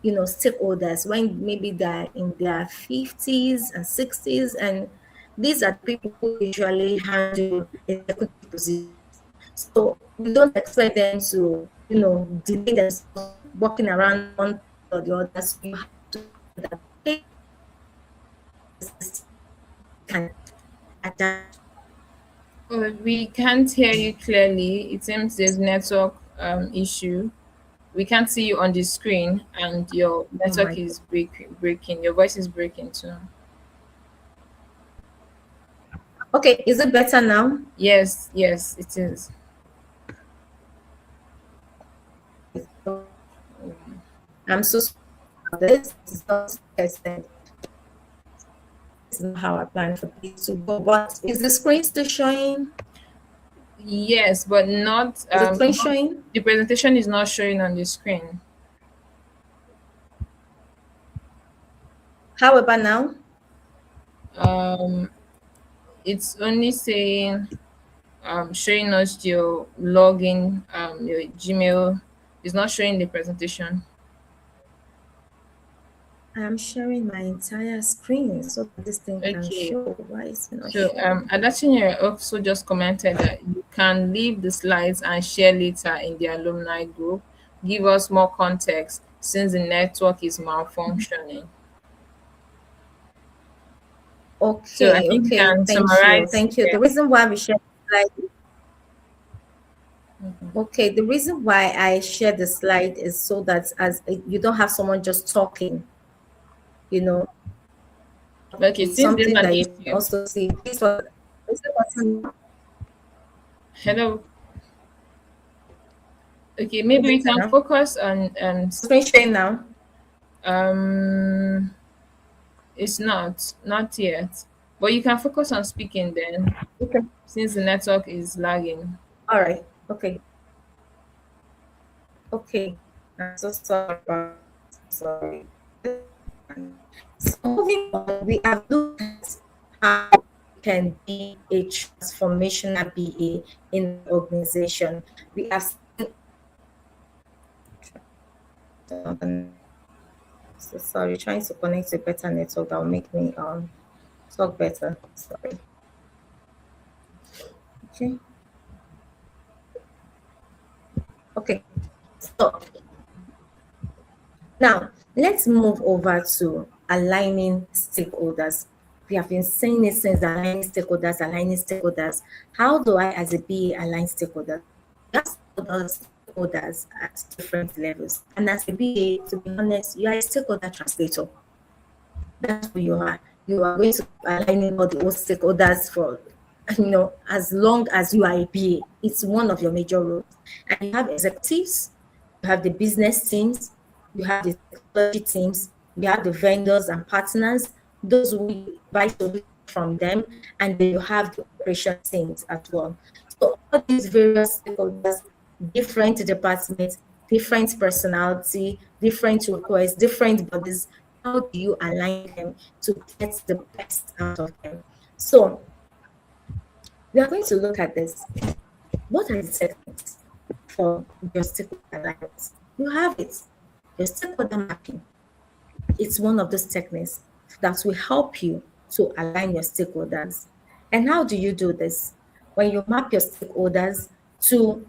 stakeholders, when maybe they're in their 50s and 60s, and these are the people who usually handle executive positions. So we don't expect them to delay themselves walking around one place or the other. So you have to make sure that okay, this can adapt. We can't hear you clearly. It seems there's network issue. We can't see you on the screen, and your Oh my network is breaking. Your voice is breaking too. Okay, is it better now? Yes, yes, it is. I'm so sorry about this. This is not like I said. This is not how I planned for this to go. But is the screen still showing? Yes, but not Is the screen showing? the presentation is not showing on the screen. How about now? Um, it's only saying showing us your login, your Gmail. It's not showing the presentation. I'm sharing my entire screen so that this thing can Okay. show. Why is it not So showing? Adachinyere also just commented that you can leave the slides and share later in the alumni group. Give us more context since the network is malfunctioning. So I Okay, think you okay. can Thank you. summarize Thank you. here. The reason why we share the slide, okay, the reason why I share the slide is so that as you don't have someone just talking, you know, Okay, be since there's something an that you can issue. also see. Please, is the person Hello. Okay, is maybe it we better can now? focus on Screen sharing now. um it's not yet. But you can focus on speaking then Okay. since the network is lagging. All right. Okay. Okay. I'm so sorry about that. So sorry. So moving on, we have looked at how we can be a transformational BA in an organization. We have seen so sorry, trying to connect to a better network that will make me talk better. Sorry. Okay. Okay. So now let's move over to aligning stakeholders. We have been saying it since, aligning stakeholders, aligning stakeholders. How do I, as a BA, align stakeholders? We have stakeholders at different levels. And as a BA, to be honest, you are a stakeholder translator. That's who you are. You are going to keep aligning all the old stakeholders for, as long as you are a BA. It's one of your major roles. And you have executives, you have the business teams, you have the technology teams, you have the vendors and partners, those who you buy solutions from them, and then you have the operation teams as well. So all these various stakeholders, different departments, different personality, different requests, different bodies. How do you align them to get the best out of them? So we are going to look at this. What are the techniques for your stakeholder alignment? You have it. Your stakeholder mapping. It's one of those techniques that will help you to align your stakeholders. And how do you do this? When you map your stakeholders to,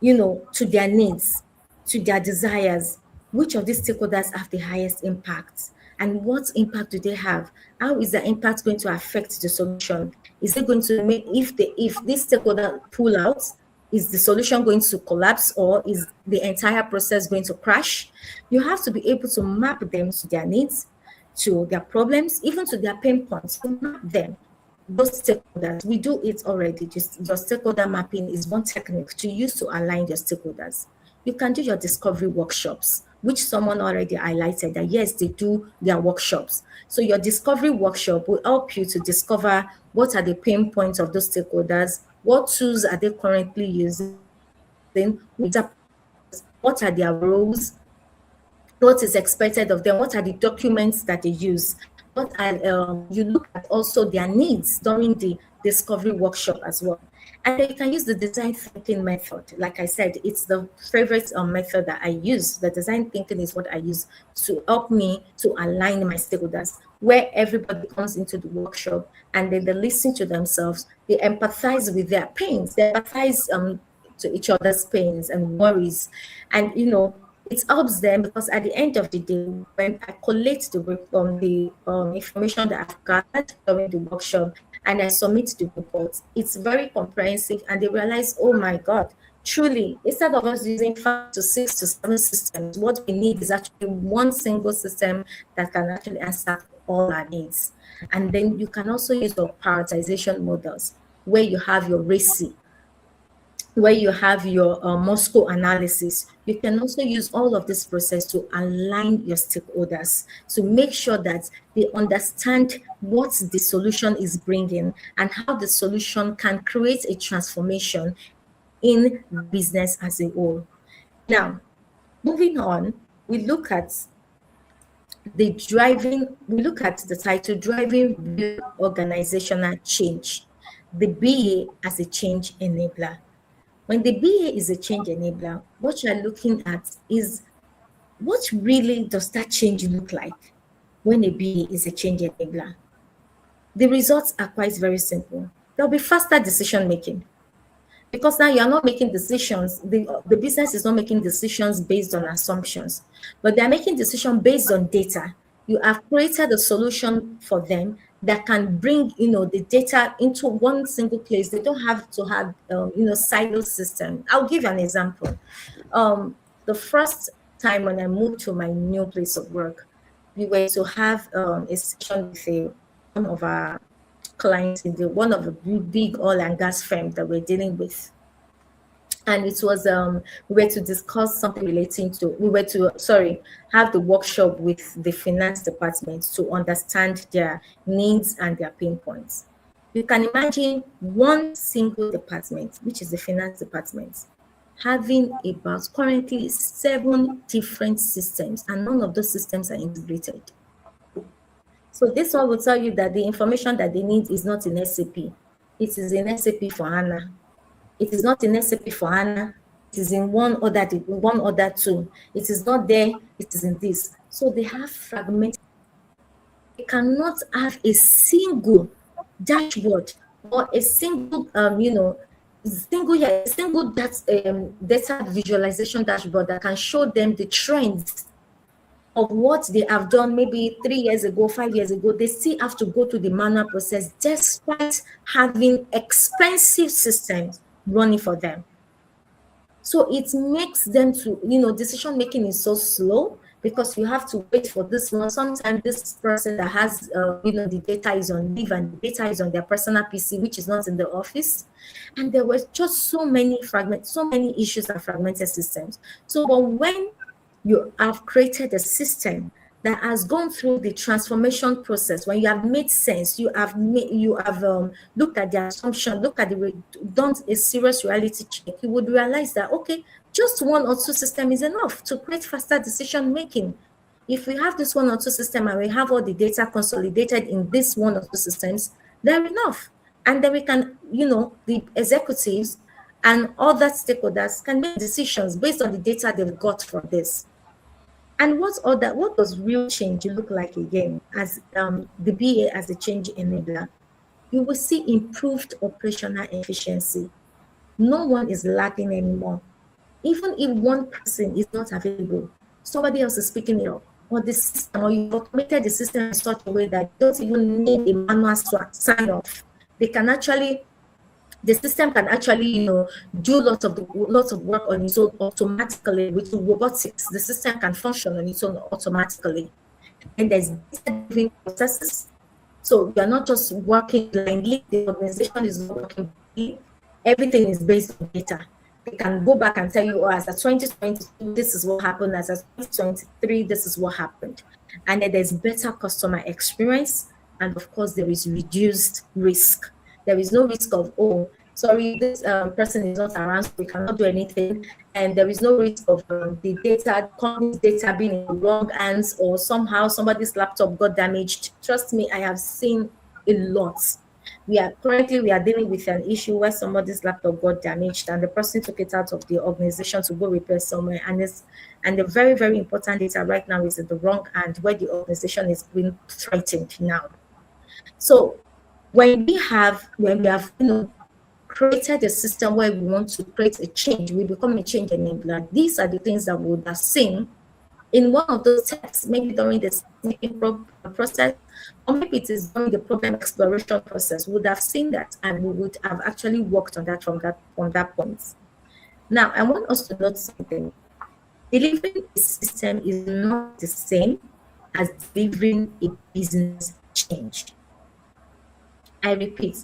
to their needs, to their desires, which of these stakeholders have the highest impact? And what impact do they have? How is the impact going to affect the solution? Is it going to make, if this stakeholder pull out, is the solution going to collapse, or is the entire process going to crash? You have to be able to map them to their needs, to their problems, even to their pain points. To map them, those stakeholders, we do it already. Just your stakeholder mapping is one technique to use to align your stakeholders. You can do your discovery workshops, which someone already highlighted that yes, they do their workshops. So your discovery workshop will help you to discover what are the pain points of those stakeholders, what tools are they currently using, which are what are their roles, what is expected of them, what are the documents that they use, what are you look at also their needs during the discovery workshop as well. And then you can use the design thinking method. Like I said, it's the favorite method that I use. The design thinking is what I use to help me to align my stakeholders, where everybody comes into the workshop and then they listen to themselves, they empathize with their pains, they empathize to each other's pains and worries. And it helps them because at the end of the day, when I collect the information that I've gathered during the workshop and I submit the report, it's very comprehensive, and they realize, oh my God, truly, instead of us using 5 to 6 to 7 systems, what we need is actually one single system that can actually answer all our needs. And then you can also use your prioritization models, where you have your RACI, where you have your Moscow analysis. You can also use all of this process to align your stakeholders to make sure that they understand what the solution is bringing and how the solution can create a transformation in the business as a whole. Now, moving on, we look at the title, driving real organizational change, the BA as a change enabler. When the BA is a change enabler, what you're looking at is, what really does that change look like when a BA is a change enabler? The results are quite very simple. There'll be faster decision making, because now you're not making decisions. The business is not making decisions based on assumptions, but they're making decisions based on data. You have created a solution for them that can bring the data into one single place. They don't have to have silo system. I'll give you an example. The first time when I moved to my new place of work, we were to have a session with one of our clients in one of the big oil and gas firms that we're dealing with. And it was we were to discuss something relating to, have the workshop with the finance department to understand their needs and their pain points. You can imagine one single department, which is the finance department, having about currently 7 different systems, and none of those systems are integrated. So this one will tell you that the information that they need is not in SAP. It is in SAP for HANA. It is not in SAP for HANA. It is in one other tool. It is not there. It is in this. So they have fragmented they cannot have a single dashboard or a single, single that data visualization dashboard that can show them the trends of what they have done maybe 3 years ago, 5 years ago. They still have to go through the manual process despite having expensive systems running for them. So it makes them to, decision making is so slow because you have to wait for this one. Sometimes this person that has, the data is on leave and the data is on their personal PC, which is not in the office. And there was just so many fragments, so many issues and fragmented systems. So, but when you have created a system that has gone through the transformation process, when you have made sense, you have looked at the assumption, done a serious reality check, you would realize that okay, just one or two system is enough to create faster decision making. If we have this one or two system and we have all the data consolidated in this one or two systems, they're enough. And then we can, the executives and other stakeholders can make decisions based on the data they've got from this. And what does real change look like again as the BA as a change enabler? You will see improved operational efficiency. No one is lagging anymore. Even if one person is not available, somebody else is picking it up. Or the system, or you've automated the system in such a way that you don't even need a manual sign off. They can actually, the system can actually, do lots of work on its own automatically with robotics. The system can function on its own automatically. And there's data-driven processes. So you're not just working blindly. The organization is not working blindly. Everything is based on data. They can go back and tell you, oh, as a 2022, this is what happened. As a 2023, this is what happened. And then there's better customer experience. And of course, there is reduced risk. There is no risk of, oh, sorry, this person is not around, so we cannot do anything. And there is no risk of the data, company's data being in the wrong hands, or somehow somebody's laptop got damaged. Trust me, I have seen a lot. We are dealing with an issue where somebody's laptop got damaged and the person took it out of the organization to go repair somewhere. And the very, very important data right now is in the wrong hand where the organization is being threatened now. So when we have created a system where we want to create a change, we become a change enabler. These are the things that we would have seen in one of those steps, maybe during the thinking process, or maybe it is during the problem exploration process. We would have seen that, and we would have actually worked on that from that point. Now, I want us to note something. Delivering a system is not the same as delivering a business change. I repeat,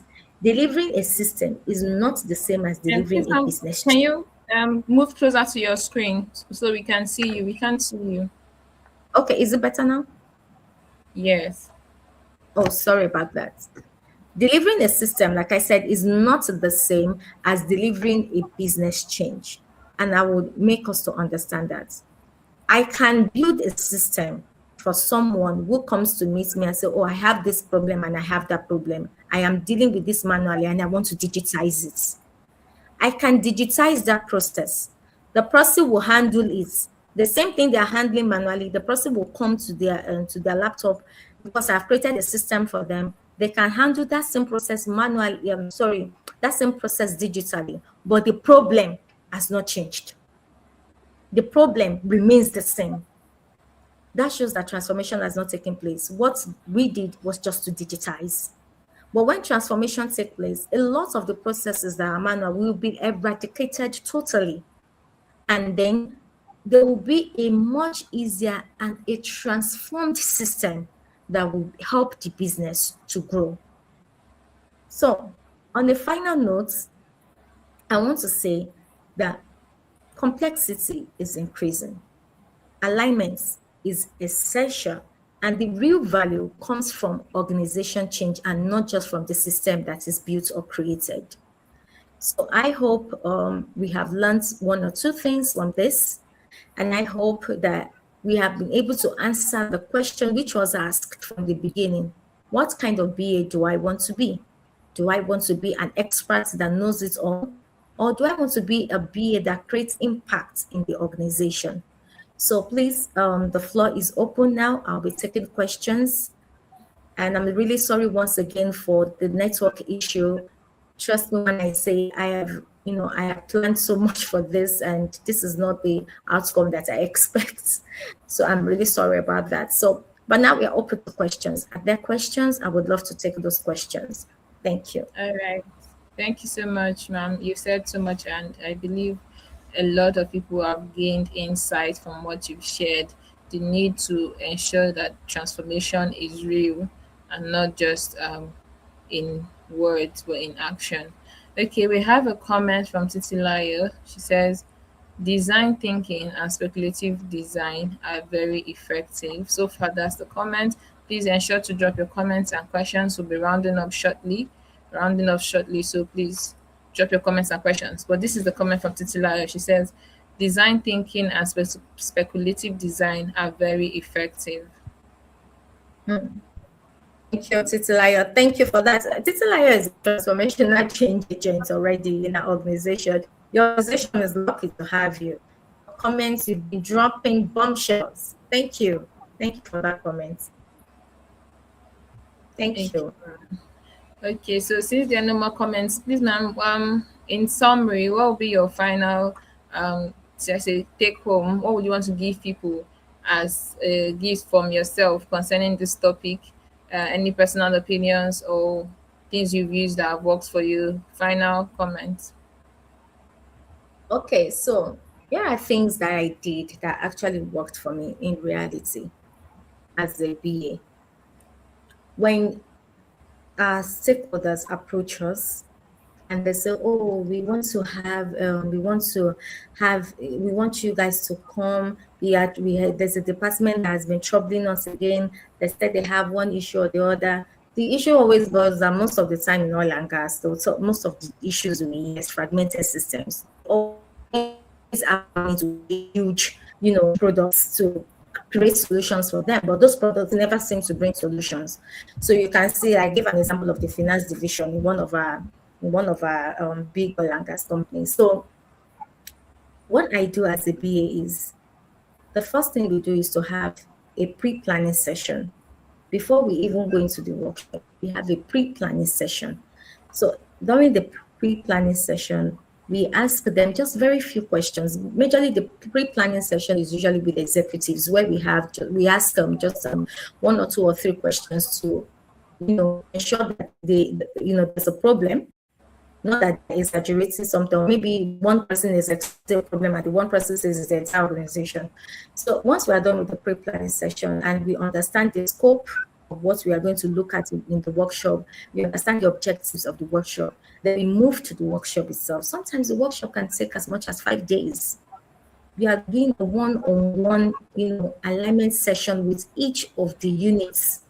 delivering a system is not the same as delivering a business Can change. you move closer to your screen so we can see you? We can't see you. Okay, is it better now? Yes. Oh, sorry about that. Delivering a system, like I said, is not the same as delivering a business change. And I would make us to understand that. I can build a system for someone who comes to meet me and say, oh, I have this problem and I have that problem. I am dealing with this manually and I want to digitize it. I can digitize that process. The person will handle it. The same thing they are handling manually, the person will come to their laptop because I've created a system for them. They can handle that same process manually, that same process digitally, but the problem has not changed. The problem remains the same. That shows that transformation has not taken place. What we did was just to digitize. But when transformation takes place, a lot of the processes that are manual will be eradicated totally. And then there will be a much easier and a transformed system that will help the business to grow. So, on a final note, I want to say that complexity is increasing. Alignment is essential, and the real value comes from organization change and not just from the system that is built or created. So I hope we have learned one or two things from this, and I hope that we have been able to answer the question which was asked from the beginning. What kind of BA do I want to be? Do I want to be an expert that knows it all? Or do I want to be a BA that creates impact in the organization? So please, the floor is open now. I'll be taking questions. And I'm really sorry once again for the network issue. Trust me when I say I have, I have planned so much for this, and this is not the outcome that I expect. So I'm really sorry about that. So, but now we are open to questions. Are there questions? I would love to take those questions. Thank you. All right. Thank you so much, ma'am. You said so much, and I believe a lot of people have gained insight from what you've shared. The need to ensure that transformation is real and not just in words but in action. Okay, we have a comment from Titilayo. She says, design thinking and speculative design are very effective. So far, that's the comment. Please ensure to drop your comments and questions. We'll be rounding up shortly. Rounding up shortly. So please drop your comments and questions. But this is the comment from Titilayo. She says, design thinking and speculative design are very effective. Hmm. Thank you, Titilayo. Thank you for that. Titilayo is a transformational change agent already in our organization. Your organization is lucky to have you. Your comments, you've been dropping bombshells. Thank you. Thank you for that comment. Thank Thank you. you. Okay, so since there are no more comments, please, ma'am, in summary, what will be your final, let's say, take home? What would you want to give people as a gift from yourself concerning this topic? Any personal opinions or things you've used that have worked for you? Final comments. Okay, so here are things that I did that actually worked for me in reality as a BA. When our stakeholders approach us and they say, "Oh, we want you guys to come. There's a department that has been troubling us again. They said they have one issue or the other." The issue always boils down most of the time in oil and gas. So most of the issues we is fragmented systems. They always are into huge, products to create solutions for them, but those products never seem to bring solutions. So you can see, I gave an example of the finance division in one of our big oil and gas companies. So what I do as a BA is the first thing we do is to have a pre-planning session. Before we even go into the workshop, we have a pre-planning session. So during the pre-planning session, we ask them just very few questions. Majorly, the pre-planning session is usually with executives, where we ask them just one or two or three questions to, ensure that there's a problem, not that they're exaggerating something, or maybe one person is expressing a problem and the one person says it's the entire organization. So once we are done with the pre-planning session and we understand the scope of what we are going to look at in the workshop, we understand the objectives of the workshop, then we move to the workshop itself. Sometimes the workshop can take as much as 5 days. We are doing a one-on-one, alignment session with each of the units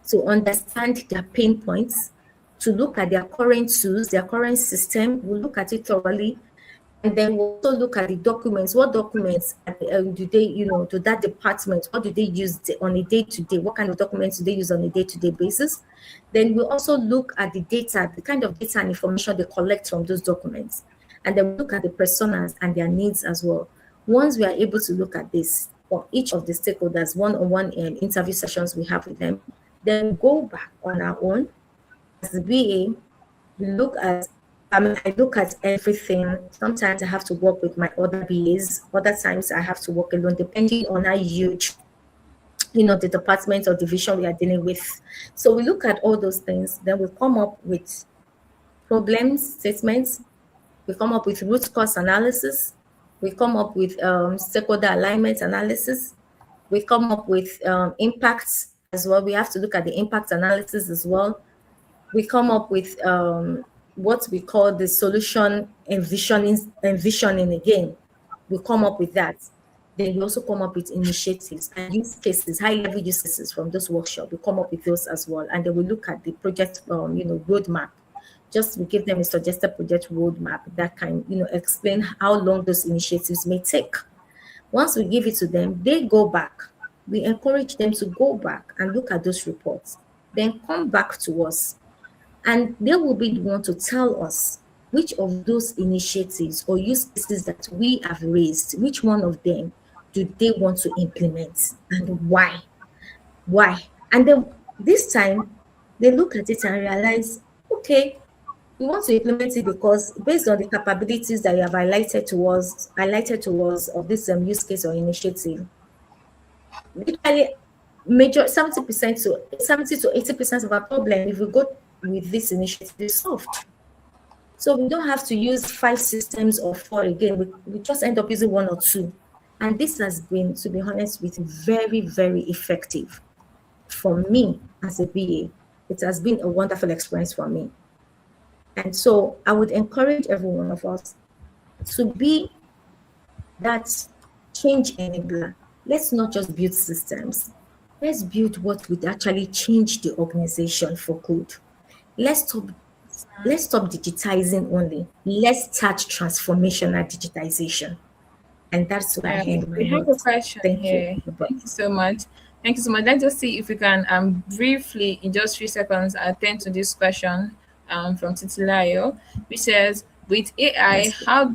to understand their pain points, to look at their current tools, their current system. We'll look at it thoroughly. And then we'll also look at the documents. What documents do they, to that department, what do they use on a day-to-day? What kind of documents do they use on a day-to-day basis? Then we'll also look at the data, the kind of data and information they collect from those documents. And then we'll look at the personas and their needs as well. Once we are able to look at this for each of the stakeholders, one-on-one interview sessions we have with them, then go back on our own. As the BA, I look at everything. Sometimes I have to work with my other BAs. Other times I have to work alone, depending on how huge, the department or division we are dealing with. So we look at all those things. Then we come up with problem statements. We come up with root cause analysis. We come up with stakeholder alignment analysis. We come up with impacts as well. We have to look at the impact analysis as well. We come up with what we call the solution envisioning again. We come up with that. Then we also come up with initiatives and use cases, high-level use cases from those workshops. We come up with those as well. And then we look at the project, roadmap. Just we give them a suggested project roadmap that can, explain how long those initiatives may take. Once we give it to them, they go back. We encourage them to go back and look at those reports, then come back to us. And they will be the one to tell us which of those initiatives or use cases that we have raised, which one of them do they want to implement and why? Why? And then This time, they look at it and realize, okay, we want to implement it because based on the capabilities that you have highlighted to us of this use case or initiative, literally major 70 to 80% of our problem, if we go with this initiative, is solved. So we don't have to use 5 systems or 4 again. We just end up using 1 or 2. And this has been, to be honest with you, very, very effective for me as a BA. It has been a wonderful experience for me. And so I would encourage every one of us to be that change enabler. Let's not just build systems. Let's build what would actually change the organization for good. Let's stop let's stop digitizing only. Let's start transformational digitization. And that's where I end my We have a notes. question Thank you, here. everybody. Thank you so much. Thank you so much. Let's just see if we can briefly, in just 3 seconds, attend to this question from Titilayo, which says, with AI, Yes, how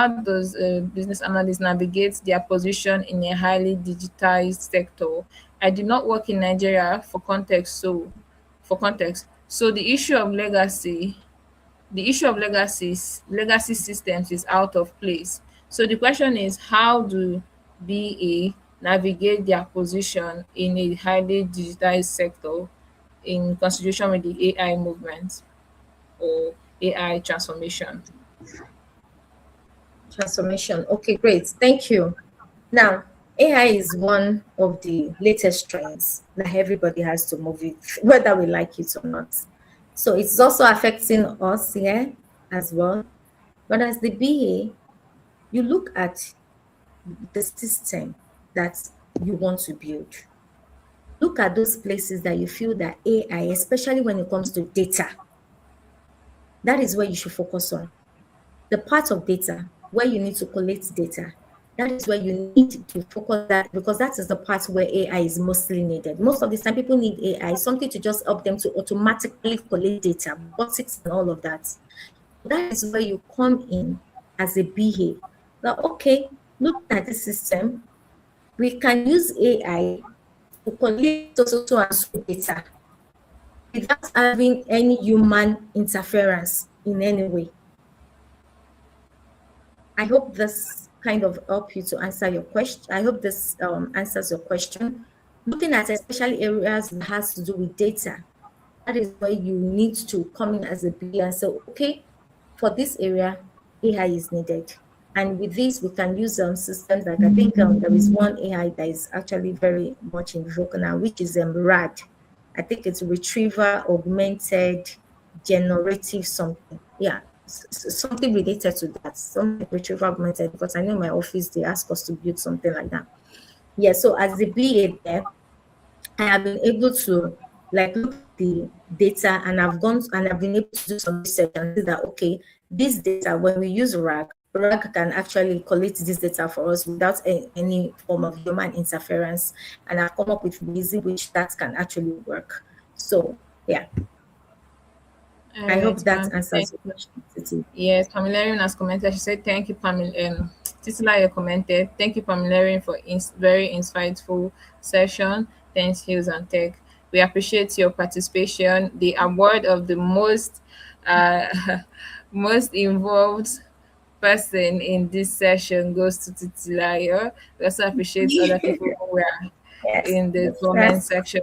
does a business analyst navigate their position in a highly digitized sector? I did not work in Nigeria for context. So the issue of legacy systems is out of place. So the question is, how do BA navigate their position in a highly digitized sector in constitution with the AI movement or AI transformation? transformation. Okay, great. Thank you. Now, AI is one of the latest trends that everybody has to move with, whether we like it or not. So it's also affecting us here as well. But as the BA, you look at the system that you want to build. Look at those places that you feel that AI, especially when it comes to data, that is where you should focus on. The part of data where you need to collect data, that is where you need to focus that, because that is the part where AI is mostly needed. Most of the time, people need AI, something to just help them to automatically collect data, robotics and all of that. That is where you come in as a BA. Now, okay, look at the system. We can use AI to collect so and so data without having any human interference in any way. I hope this kind of help you to answer your question. I hope this answers your question. Looking at especially areas that has to do with data, that is where you need to come in as a BA and say, okay, for this area, AI is needed. And with this, we can use systems like, I think there is one AI that is actually very much in vogue now, which is RAD. I think it's retriever augmented generative something. Yeah, something related to that, something like retriever augmented, because I know in my office they ask us to build something like that. Yeah, so as the BA there, I have been able to like look at the data, and I've been able to do some research and see that okay, this data, when we use RAG can actually collect this data for us without any form of human interference. And I've come up with ways in which that can actually work. So yeah, All I right, hope that ma'am. Thank answers your you. question, Titi. Yes, Pamilerin has commented. She said, "Thank you, Pamela." Titilayo commented, "Thank you, Pamilerin, for very insightful session. Thanks, Hills and Tech. We appreciate your participation. The award of the most uh, most involved person in this session goes to Titilayo. We also appreciate other people who were Yes, in the comment that's section.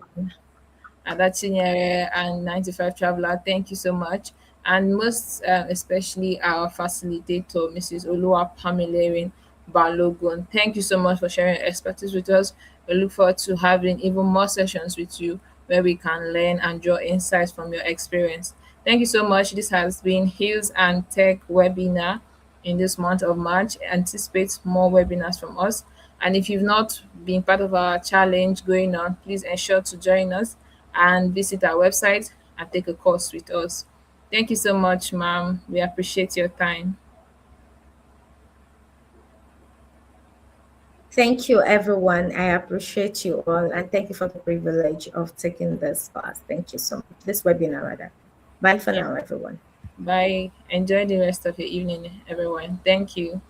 Adachinyere and 95 Traveler, thank you so much. And most especially our facilitator, Mrs. Oluwapamilerin Balogun. Thank you so much for sharing your expertise with us. We look forward to having even more sessions with you where we can learn and draw insights from your experience. Thank you so much. This has been Hills and Tech webinar in this month of March. Anticipate more webinars from us. And if you've not been part of our challenge going on, please ensure to join us and visit our website and take a course with us. Thank you so much, ma'am. We appreciate your time. Thank you, everyone. I appreciate you all, and thank you for the privilege of taking this class. Thank you so much. This webinar, rather. Bye for Yeah. now, everyone. Bye. Enjoy the rest of your evening, everyone. Thank you.